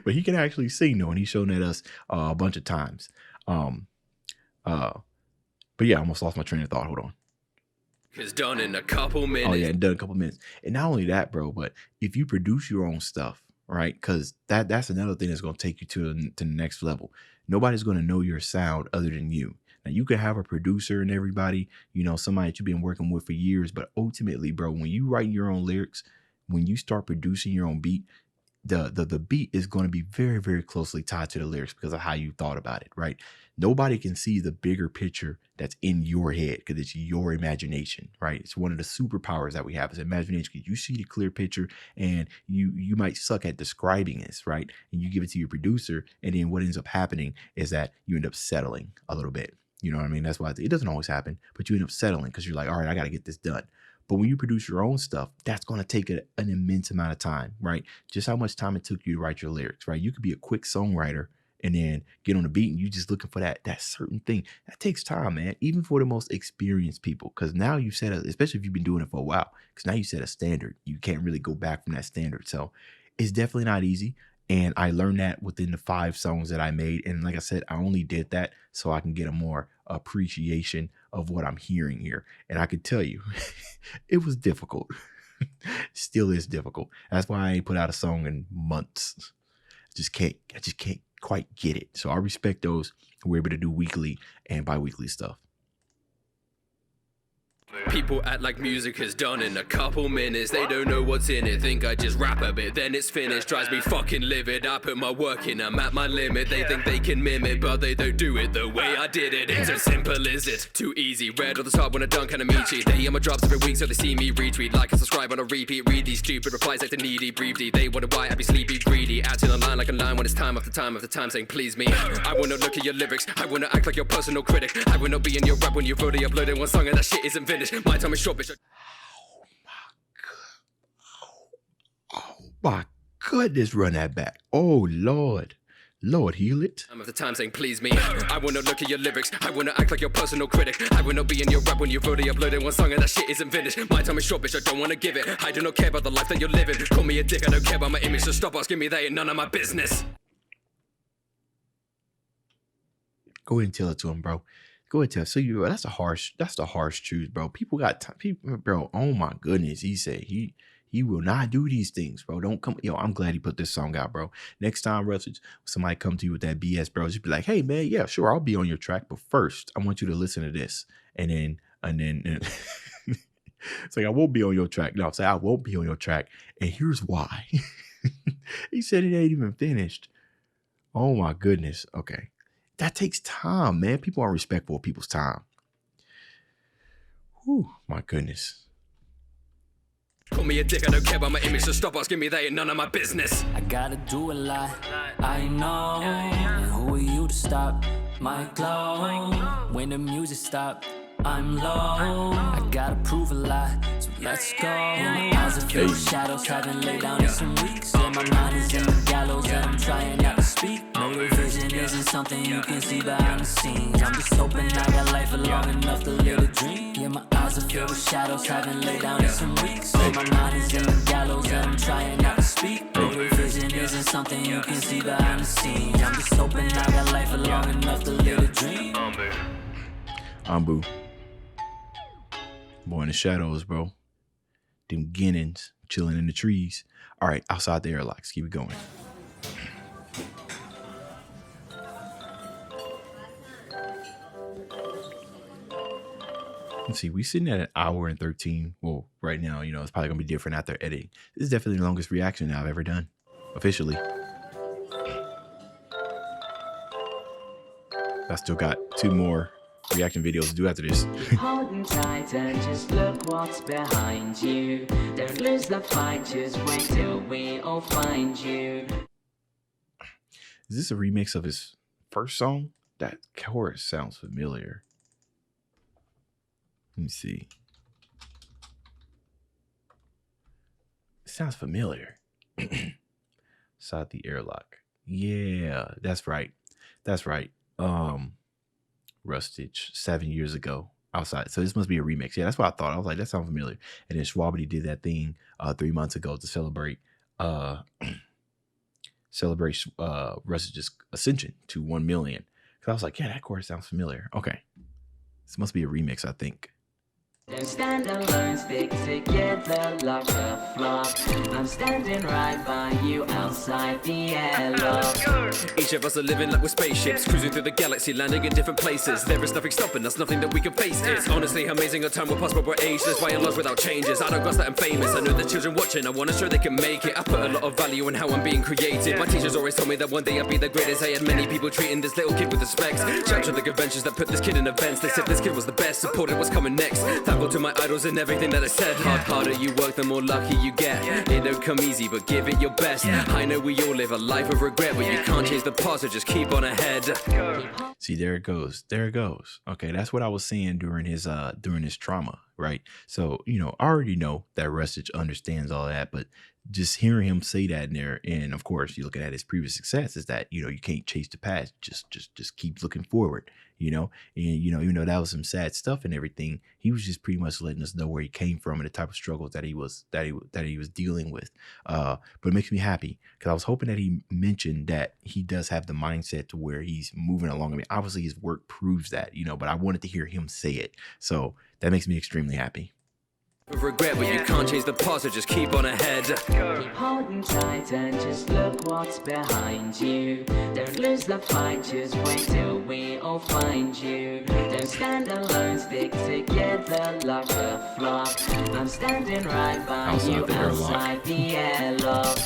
But he can actually sing though, and he's shown that us a bunch of times. But yeah, I almost lost my train of thought. Hold on. It's done in a couple minutes. Oh yeah, done in a couple minutes. And not only that, bro, but if you produce your own stuff, right? Because that's another thing that's going to take you to the next level. Nobody's going to know your sound other than you. Now, you could have a producer and everybody, you know, somebody that you've been working with for years. But ultimately, bro, when you write your own lyrics, when you start producing your own beat, the beat is going to be very, very closely tied to the lyrics because of how you thought about it, right? Nobody can see the bigger picture that's in your head because it's your imagination, right? It's one of the superpowers that we have is imagination. Because you see the clear picture and you might suck at describing this, right? And you give it to your producer, and then what ends up happening is that you end up settling a little bit. You know what I mean? That's why it doesn't always happen, but you end up settling because you're like, all right, I got to get this done. But when you produce your own stuff, that's going to take an immense amount of time, right? Just how much time it took you to write your lyrics, right? You could be a quick songwriter and then get on the beat and you just looking for that certain thing. That takes time, man, even for the most experienced people. Because now you set especially if you've been doing it for a while, because now you set a standard. You can't really go back from that standard. So it's definitely not easy. And I learned that within the 5 songs that I made. And like I said, I only did that so I can get a more appreciation of what I'm hearing here. And I could tell you, it was difficult. Still is difficult. That's why I ain't put out a song in months. I just can't quite get it. So I respect those who are able to do weekly and bi-weekly stuff. People act like music is done in a couple minutes. They don't know what's in it. Think I just rap a bit, then it's finished. Drives me fucking livid. I put my work in, I'm at my limit. They think they can mimic, but they don't do it the way I did it. It's as simple as it. Too easy. Red on the top when I dunk and I meet you. They hear my drops every week, so they see me retweet. Like and subscribe on a repeat. Read these stupid replies like the needy. Breathe deep. They wonder why I be sleepy, greedy. Acting online like a line when it's time after time after time saying please me. I wanna look at your lyrics. I wanna act like your personal critic. I wanna be in your rap when you've already uploaded one song and that shit isn't finished. My time is short, bitch. Oh my goodness, run that back. Oh Lord. Lord, heal it. I'm at the time saying please me. I wanna look at your lyrics. I wanna act like your personal critic. I wanna be in your rap when you've already uploaded one song and that shit isn't finished. My time is short, bitch, I don't wanna give it. I do not care about the life that you're living. Call me a dick, I don't care about my image, so stop asking me, that ain't none of my business. Go ahead and tell it to him, bro. Go ahead and tell it. So that's the harsh truth, bro. People got time. People, bro, oh my goodness. He said he will not do these things, bro. Don't come. Yo, I'm glad he put this song out, bro. Next time, Rustage, somebody come to you with that BS, bro, just be like, hey, man, yeah, sure, I'll be on your track. But first, I want you to listen to this. And then it's like, I won't be on your track. No, say I won't be on your track. And here's why. He said it ain't even finished. Oh my goodness. Okay. That takes time, man. People aren't respectful of people's time. Whew, my goodness. Call me a dick, I don't care about my image, so stop asking me, that ain't none of my business. I gotta do a lot, I know. And who are you to stop my glow? When the music stopped, I'm low. I gotta prove a lot, so let's go. My eyes are filled with shadows, haven't laid down in some weeks. And my mind is in the gallows, and I'm trying not to speak. No, your vision isn't something you can see behind the scenes. I'm just hoping I got life long enough to live a dream. Yeah, my eyes are filled with shadows, haven't laid down in some weeks. And my mind is in the gallows, and I'm trying not to speak. No, your vision isn't something you can see behind the scenes. I'm just hoping I got life long enough to live a dream. Ambu. Boy in the shadows, bro. Them Ginnins chilling in the trees. All right, outside the airlocks. Keep it going. Let's see. We sitting at 1 hour and 13. Well, right now, you know, it's probably going to be different after editing. This is definitely the longest reaction I've ever done. Officially. I still got 2 more reaction videos to do after this. Hold on tight and just look what's behind you. Don't lose the fight, just wait till we all find you. Is this a remix of his first song? That chorus sounds familiar. Let me see. It sounds familiar. Inside the airlock. Yeah, that's right. That's right. Rustage 7 years ago outside. So this must be a remix. Yeah, that's what I thought. I was like, that sounds familiar. And then Schwabity did that thing 3 months ago to celebrate Rustage's ascension to 1 million. Because I was like, yeah, that chorus sounds familiar. Okay. This must be a remix, I think. Don't stand alone, stick together like a flock. I'm standing right by you outside the airlock. Each of us are living like we're spaceships, cruising through the galaxy, landing in different places. There is nothing stopping us, nothing that we can face. It's honestly amazing our time will pass, but we're ageless. Why in love without changes? I don't grasp that I'm famous. I know the children watching, I want to show they can make it. I put a lot of value in how I'm being created. My teachers always told me that one day I'd be the greatest. I had many people treating this little kid with respect. Shout to the conventions that put this kid in events. They said this kid was the best, supported what's coming next. Thankful to my idols and everything that I said. Harder you work, the more lucky you get. It don't come easy, but give it your best. I know we all live a life of regret, but you can't change the past, so just keep on ahead. See, there it goes. There it goes. Okay, that's what I was saying during his trauma, right? So, you know, I already know that Rustage understands all that, but just hearing him say that in there, and of course, you looking at his previous success, is that, you know, you can't chase the past. Just keep looking forward, you know. And you know, even though that was some sad stuff and everything, he was just pretty much letting us know where he came from and the type of struggles that he was dealing with. But it makes me happy because I was hoping that he mentioned that he does have the mindset to where he's moving along. I mean, obviously his work proves that, you know, but I wanted to hear him say it, so that makes me extremely happy. Regret, but you can't change the past, so just keep on ahead. Keep holding tight and just look what's behind you. Don't lose the fight, just wait till we all find you. Don't stand alone, stick together like a flock. I'm standing right by you outside the airlock.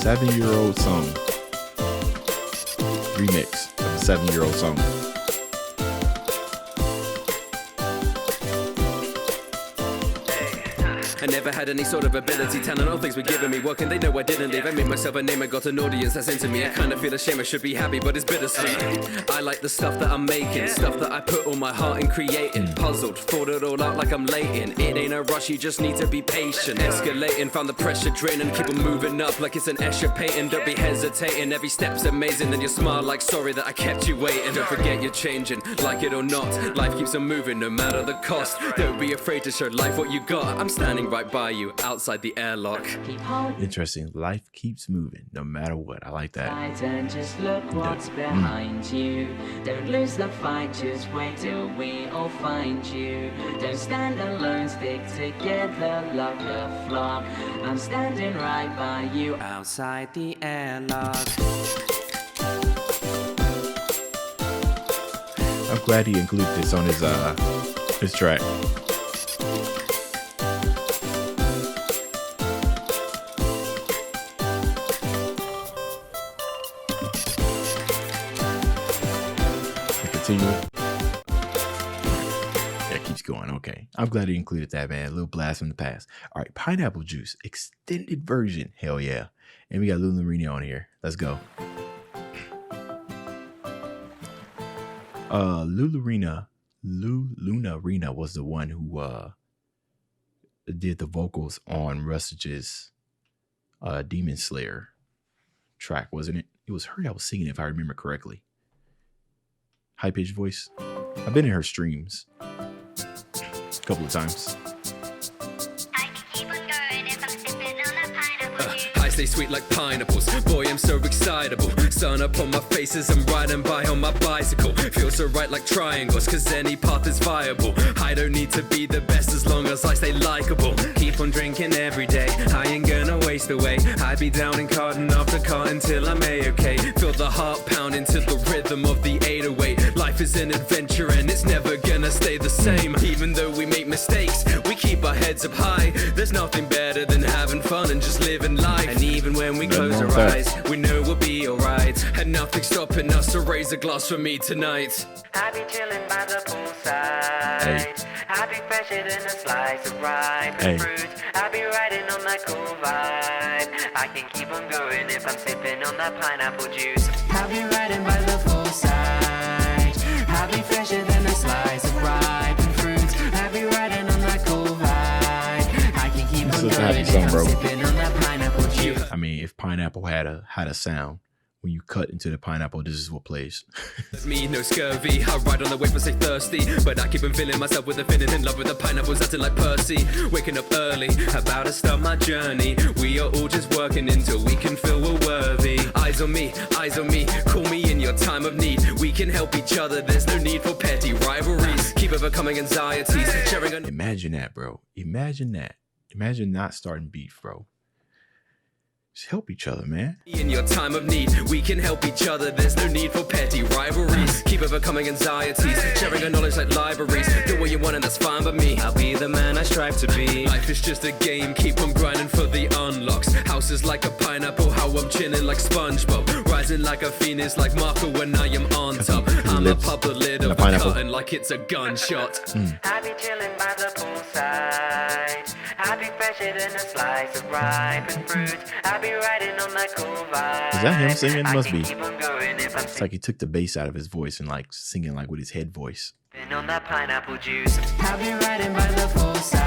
Seven-year-old song remix of a 7-year-old song. I never had any sort of ability, talent, all things were given me. Working, they know I didn't leave. I made myself a name, I got an audience that's into me. I kind of feel ashamed, I should be happy, but it's bittersweet. I like the stuff that I'm making, stuff that I put all my heart in creating. Puzzled, thought it all out like I'm late in. It ain't a rush, you just need to be patient. Escalating, found the pressure draining. Keep on moving up like it's an escapade. Don't be hesitating, every step's amazing. Then you smile like sorry that I kept you waiting. Don't forget you're changing, like it or not. Life keeps on moving no matter the cost. Don't be afraid to show life what you got. I'm standing right by you outside the airlock. Interesting. Life keeps moving no matter what. I like that. And just look what's behind you. Don't lose the fight, just wait till we all find you. Don't stand alone, stick together like a flock. I'm standing right by you outside the airlock. I'm glad he included this on his track. Continue. Yeah, it keeps going. Okay. I'm glad he included that, man. A little blast from the past. All right. Pineapple Juice, extended version. Hell yeah. And we got Luna Rena on here. Let's go. Luna Rena was the one who did the vocals on Rustage's Demon Slayer track, wasn't it? It was her that was singing, if I remember correctly. High-pitched voice. I've been in her streams a couple of times. I stay sweet like pineapples. Boy, I'm so excitable. Sun up on my face as I'm riding by on my bicycle. Feels so right like triangles, cause any path is viable. I don't need to be the best as long as I stay likable. Keep on drinking every day, I ain't gonna waste away. I'd be down in carton after carton till I'm A-okay. Feel the heart pounding to the rhythm of the 808. Life is an adventure and it's never gonna stay the same. Even though we make mistakes, we keep our heads up high. There's nothing better than having fun and just living life. And even when we close our eyes, we know we'll be alright. And nothing's stopping us, so raise a glass for me tonight. I be chilling by the poolside. I be fresher than a slice of ripe fruit. I be riding on that cool vibe. I can keep on going if I'm sipping on that pineapple juice. I be riding by the poolside. I be fresher than a slice of ripe fruit. I be riding on that cool vibe. I can keep on going if I'm sipping on that pineapple juice. I mean, if Pineapple had a sound when you cut into the pineapple, this is what plays. Me, no scurvy. I ride on the wave and stay thirsty, but I keep on feeling myself with a feeling in love with the pineapples, acting like Percy. Waking up early, about to start my journey. We are all just working until we can feel we're worthy. Eyes on me, call me in your time of need. We can help each other, there's no need for petty rivalries. Keep overcoming anxieties, sharing a... Imagine that, bro. Imagine that. Imagine not starting beef, bro. Just help each other, man. In your time of need, we can help each other. There's no need for petty rivalries. Keep overcoming anxieties, sharing our knowledge like libraries. Do what you want and that's fine by me. I'll be the man I strive to be. Life is just a game, keep on grinding for the unlocks. House is like a pineapple, how I'm chilling like SpongeBob. Rising like a phoenix, like Marco when I am on top. I'm a pop the lid of a curtain like it's a gunshot. I be chilling by the poolside. I be fresher than a slice of ripened fruit. I be riding on that cool vibe. Is that him singing? Must be. Keep on going if I'm It's like he took the bass out of his voice and like singing like with his head voice. sipping on that pineapple juice. I be riding by the poolside.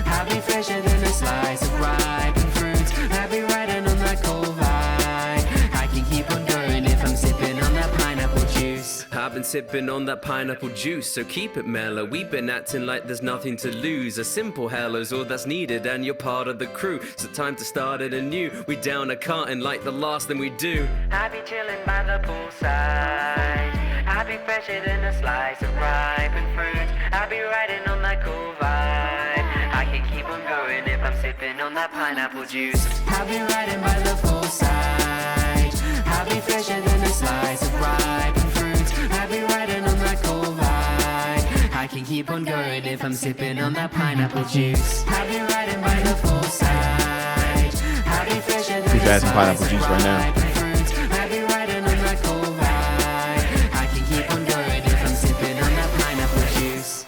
I be fresher than a slice of ripened fruit. I be riding on that cool vibe. I can keep on going if I'm sipping on that pineapple juice. I've been sipping on that pineapple juice, so keep it mellow. We've been acting like there's nothing to lose. A simple hello's all that's needed and you're part of the crew. So time to start it anew. We down a carton like the last thing we do. I be chilling by the poolside. I be fresher than a slice of ripened fruit. I be riding on that cool vibe. I can keep on going if I'm sipping on that pineapple juice. I be riding by the poolside. I be fresher than a slice of ripened fruit. I be riding on that cool vibe. I can keep on going if I'm sipping on that pineapple juice. I be riding by the poolside. I be fresher than He's a adding pineapple slice juice of right now. ripened fruit. I be riding on that cool vibe. I can keep on going if I'm sipping on that pineapple juice.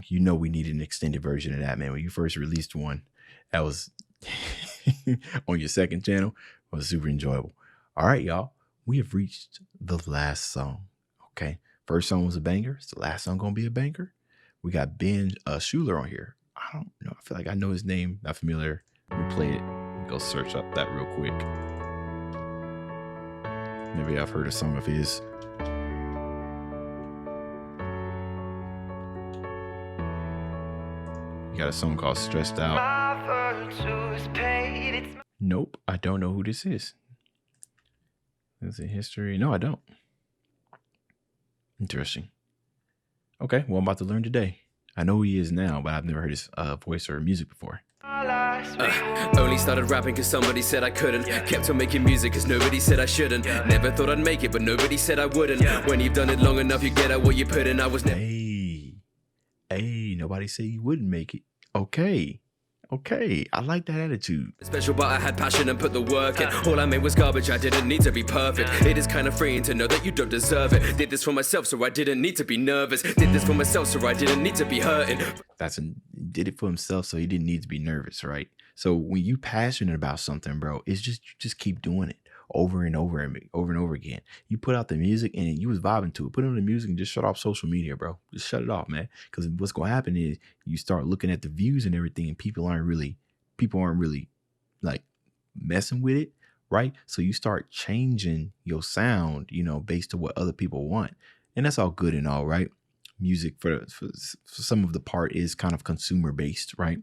You know we need an extended version of that, man. When you first released one, that was on your second channel, was super enjoyable. All right, y'all. We have reached the last song. Okay. First song was a banger. Is the last song gonna be a banger? We got Ben Schuler on here. I don't know. I feel like I know his name. Not familiar. Let me play it. Go search up that real quick. Maybe I've heard a song of his. You got a song called Stressed Out. Nope, I don't know who this is. Is it history? No, I don't. Interesting. Okay, well, I'm about to learn today. I know who he is now, but I've never heard his voice or music before. Only started rapping cause somebody said I couldn't. Kept on making music cause nobody said I shouldn't. Never thought I'd make it, but nobody said I wouldn't. When you've done it long enough, you get out what you put in. I was never... Hey, nobody said you wouldn't make it. Okay, I like that attitude. Special, but I had passion and put the work in. All I made was garbage, I didn't need to be perfect. It is kind of freeing to know that you don't deserve it. Did this for myself so I didn't need to be nervous. Did this for myself so I didn't need to be hurting. Did it for himself so he didn't need to be nervous, right? So when you passionate about something, bro, it's just, you just keep doing it over and over and over again. You put out the music and you was vibing to it. Put on the music and just shut off social media, bro. Just shut it off, man. Because what's gonna happen is you start looking at the views and everything, and people aren't really like messing with it, right? So you start changing your sound, based on what other people want, and that's all good and all, right? Music for some of the part is kind of consumer based, right?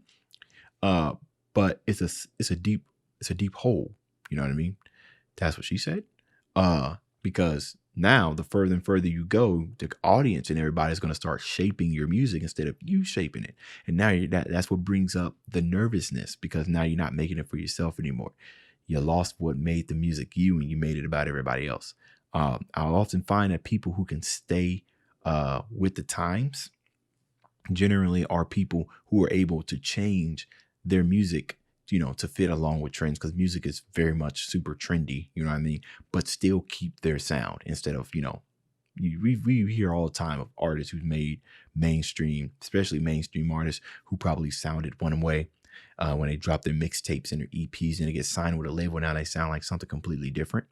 But it's a deep hole. You know what I mean? That's what she said. Because now the further and further you go, the audience and everybody's going to start shaping your music instead of you shaping it. And now that's what brings up the nervousness, because now you're not making it for yourself anymore. You lost what made the music you, and you made it about everybody else. I'll often find that people who can stay with the times generally are people who are able to change their music, to fit along with trends, because music is very much super trendy, you know what I mean? But still keep their sound instead of, we hear all the time of artists who've made mainstream, especially mainstream artists who probably sounded one way when they drop their mixtapes and their EPs and they get signed with a label. Now they sound like something completely different,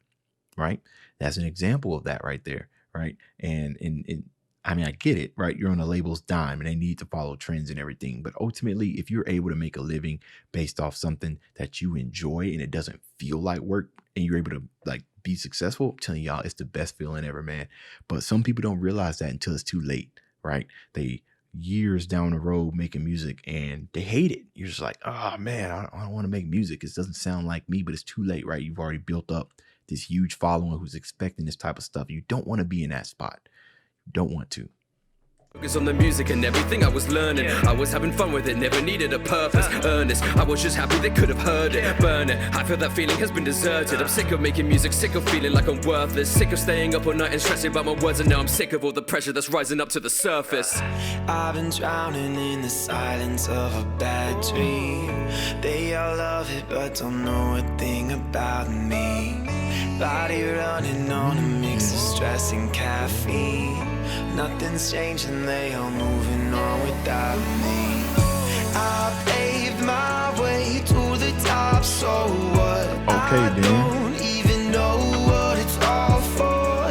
right? That's an example of that right there, right? And I mean, I get it, right? You're on a label's dime and they need to follow trends and everything. But ultimately, if you're able to make a living based off something that you enjoy and it doesn't feel like work and you're able to like be successful, I'm telling y'all, it's the best feeling ever, man. But some people don't realize that until it's too late, right? They years down the road making music and they hate it. You're just like, oh man, I don't want to make music. It doesn't sound like me, but it's too late, right? You've already built up this huge following who's expecting this type of stuff. You don't want to be in that spot. You don't want to. Focus on the music and everything I was learning. I was having fun with it, never needed a purpose. Earnest, I was just happy they could have heard it. Burn it, I feel that feeling has been deserted. I'm sick of making music, sick of feeling like I'm worthless. Sick of staying up all night and stressing about my words. And now I'm sick of all the pressure that's rising up to the surface. I've been drowning in the silence of a bad dream. They all love it but don't know a thing about me. Body running on a mix of stress and caffeine. Nothing's changing, they all moving on without me. I paved my way to the top, so what? Okay, I don't even know what it's all for.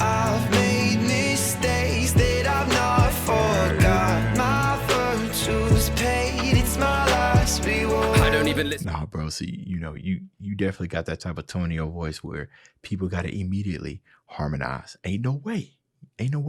I've made mistakes that I've not forgot. My virtue's paid, it's my last reward. I don't even listen. Nah, bro. See, you definitely got that type of tone in your voice where people got to immediately harmonize. Ain't no way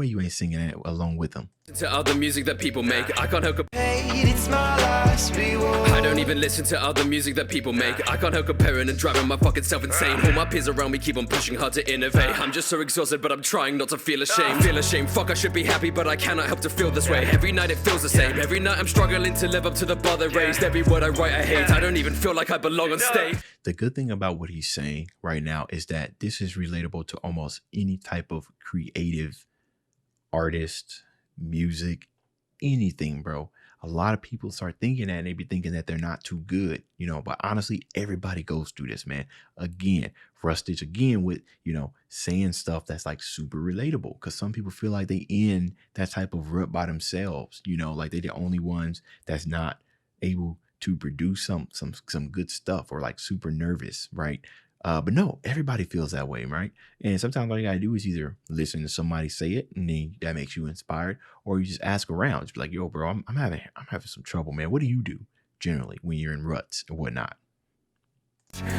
you ain't singing that along with them. To other music that people make, I can't help it's my last reward. I don't even listen to other music that people make. I can't help comparing and driving my fucking self insane. All my peers around me keep on pushing hard to innovate. I'm just so exhausted, but I'm trying not to feel ashamed. Feel ashamed, fuck, I should be happy, but I cannot help to feel this way. Every night it feels the same. Every night I'm struggling to live up to the bar they raised. Every word I write I hate. I don't even feel like I belong on stage. The good thing about what he's saying right now is that this is relatable to almost any type of creative artist, music, anything, bro. A lot of people start thinking that and they be thinking that they're not too good, but honestly, everybody goes through this, man. Again, Rustage again with, saying stuff that's like super relatable because some people feel like they in that type of rut by themselves, like they're the only ones that's not able to produce some good stuff or like super nervous, right? But no, everybody feels that way, right? And sometimes all you gotta do is either listen to somebody say it, and then that makes you inspired, or you just ask around. Just be like, "Yo, bro, I'm having some trouble, man. What do you do generally when you're in ruts and whatnot?"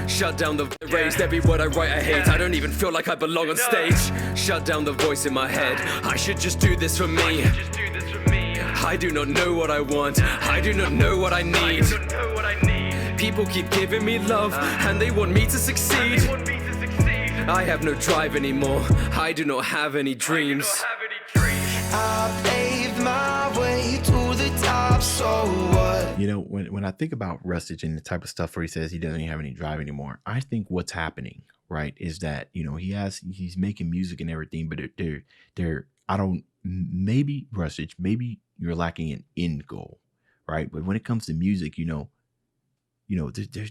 Shut down the raised. Every word I write I hate. I don't even feel like I belong on stage. Shut down the voice in my head. I should just do this for me. I do not know what I want. I do not know what I need. People keep giving me love and they want me to succeed. I have no drive anymore. I do not have any dreams. I paved my way to the top, so what? When I think about Rustage and the type of stuff where he says he doesn't have any drive anymore, I think what's happening, right, is that, he's making music and everything, but maybe Rustage, maybe you're lacking an end goal, right? But when it comes to music,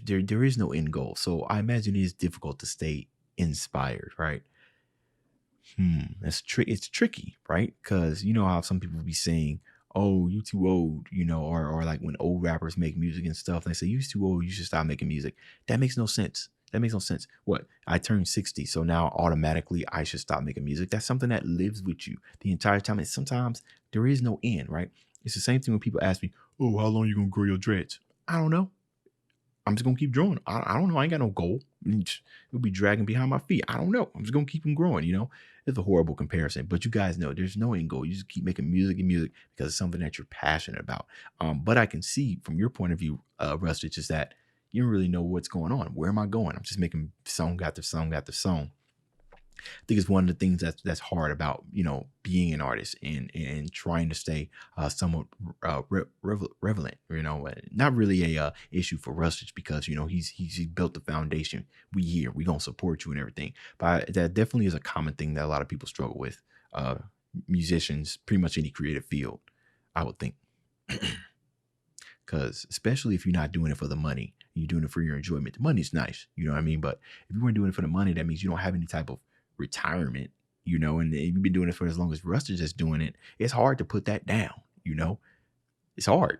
there is no end goal. So I imagine it is difficult to stay inspired, right? It's tricky, right? Because how some people be saying, "Oh, you too old," or like when old rappers make music and stuff, they say, "You too old, you should stop making music." That makes no sense. What? I turned 60, so now automatically I should stop making music. That's something that lives with you the entire time. And sometimes there is no end, right? It's the same thing when people ask me, "Oh, how long are you gonna grow your dreads?" I don't know. I'm just going to keep growing. I don't know. I ain't got no goal. It'll be dragging behind my feet. I don't know. I'm just going to keep them growing, It's a horrible comparison. But you guys know there's no end goal. You just keep making music and music because it's something that you're passionate about. But I can see from your point of view, Rustage, is that you don't really know what's going on. Where am I going? I'm just making song after song after song. I think it's one of the things that's hard about, being an artist and trying to stay somewhat relevant, not really a issue for Rustage because, he's built the foundation. We going to support you and everything. But that definitely is a common thing that a lot of people struggle with. Musicians, pretty much any creative field, I would think. Because especially if you're not doing it for the money, you're doing it for your enjoyment. The money's nice, you know what I mean? But if you weren't doing it for the money, that means you don't have any type of retirement, and you've been doing it for as long as Rustage is doing it. It's hard to put that down, it's hard.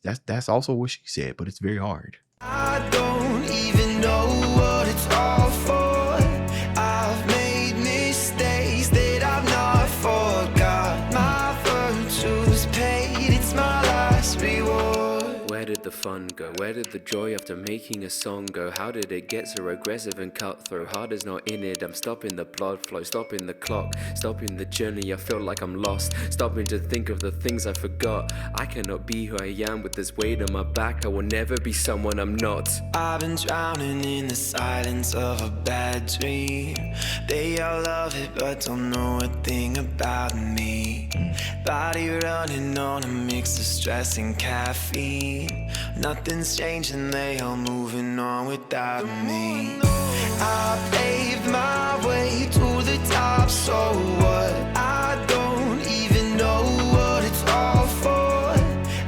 That's also what she said, but it's very hard. I don't even know what it's all for. I've made mistakes that I've not forgot. did the fun go? Where did the joy after making a song go? How did it get so aggressive and cutthroat? Heart is not in it, I'm stopping the blood flow, stopping the clock, stopping the journey, I feel like I'm lost, stopping to think of the things I forgot. I cannot be who I am with this weight on my back, I will never be someone I'm not. I've been drowning in the silence of a bad dream. They all love it but don't know a thing about me. Body running on a mix of stress and caffeine. Nothing's changing, they all moving on without me. I paved my way to the top, so what? I don't even know what it's all for.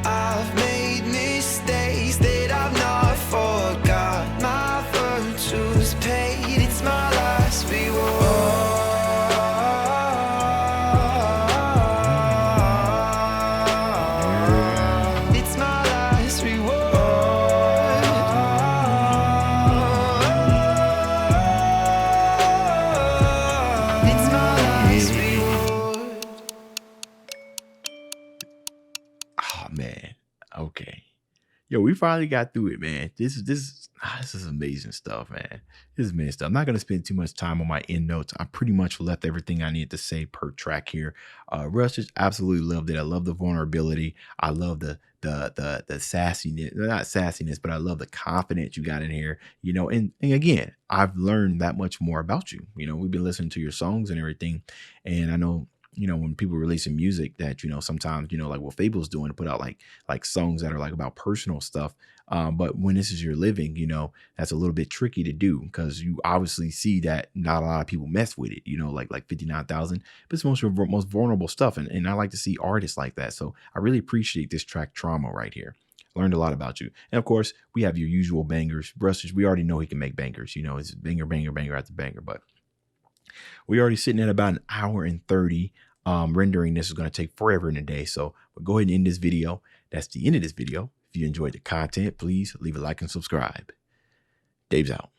I've made mistakes that I've not forgot. My virtue's paid, it's my last reward. Okay. Yo, we finally got through it, man. This is amazing stuff, man. This is amazing stuff. I'm not gonna spend too much time on my end notes. I pretty much left everything I needed to say per track here. Rustage, absolutely loved it. I love the vulnerability. I love the sassiness, not sassiness, but I love the confidence you got in here. You know, and again, I've learned that much more about you. You know, we've been listening to your songs and everything, and I know, you know, when people releasing music that, you know, sometimes, you know, like what Fable's doing to put out like songs that are like about personal stuff. But when this is your living, you know, that's a little bit tricky to do because you obviously see that not a lot of people mess with it, you know, like 59,000, but it's most vulnerable stuff. And I like to see artists like that. So I really appreciate this track Trauma right here. Learned a lot about you. And of course, we have your usual bangers. Rustage, we already know he can make bangers. You know, it's banger, banger, banger after banger. But we're already sitting at about an hour and 30. Rendering this is going to take forever in a day. So we'll go ahead and end this video. That's the end of this video. If you enjoyed the content, please leave a like and subscribe. Dave's out.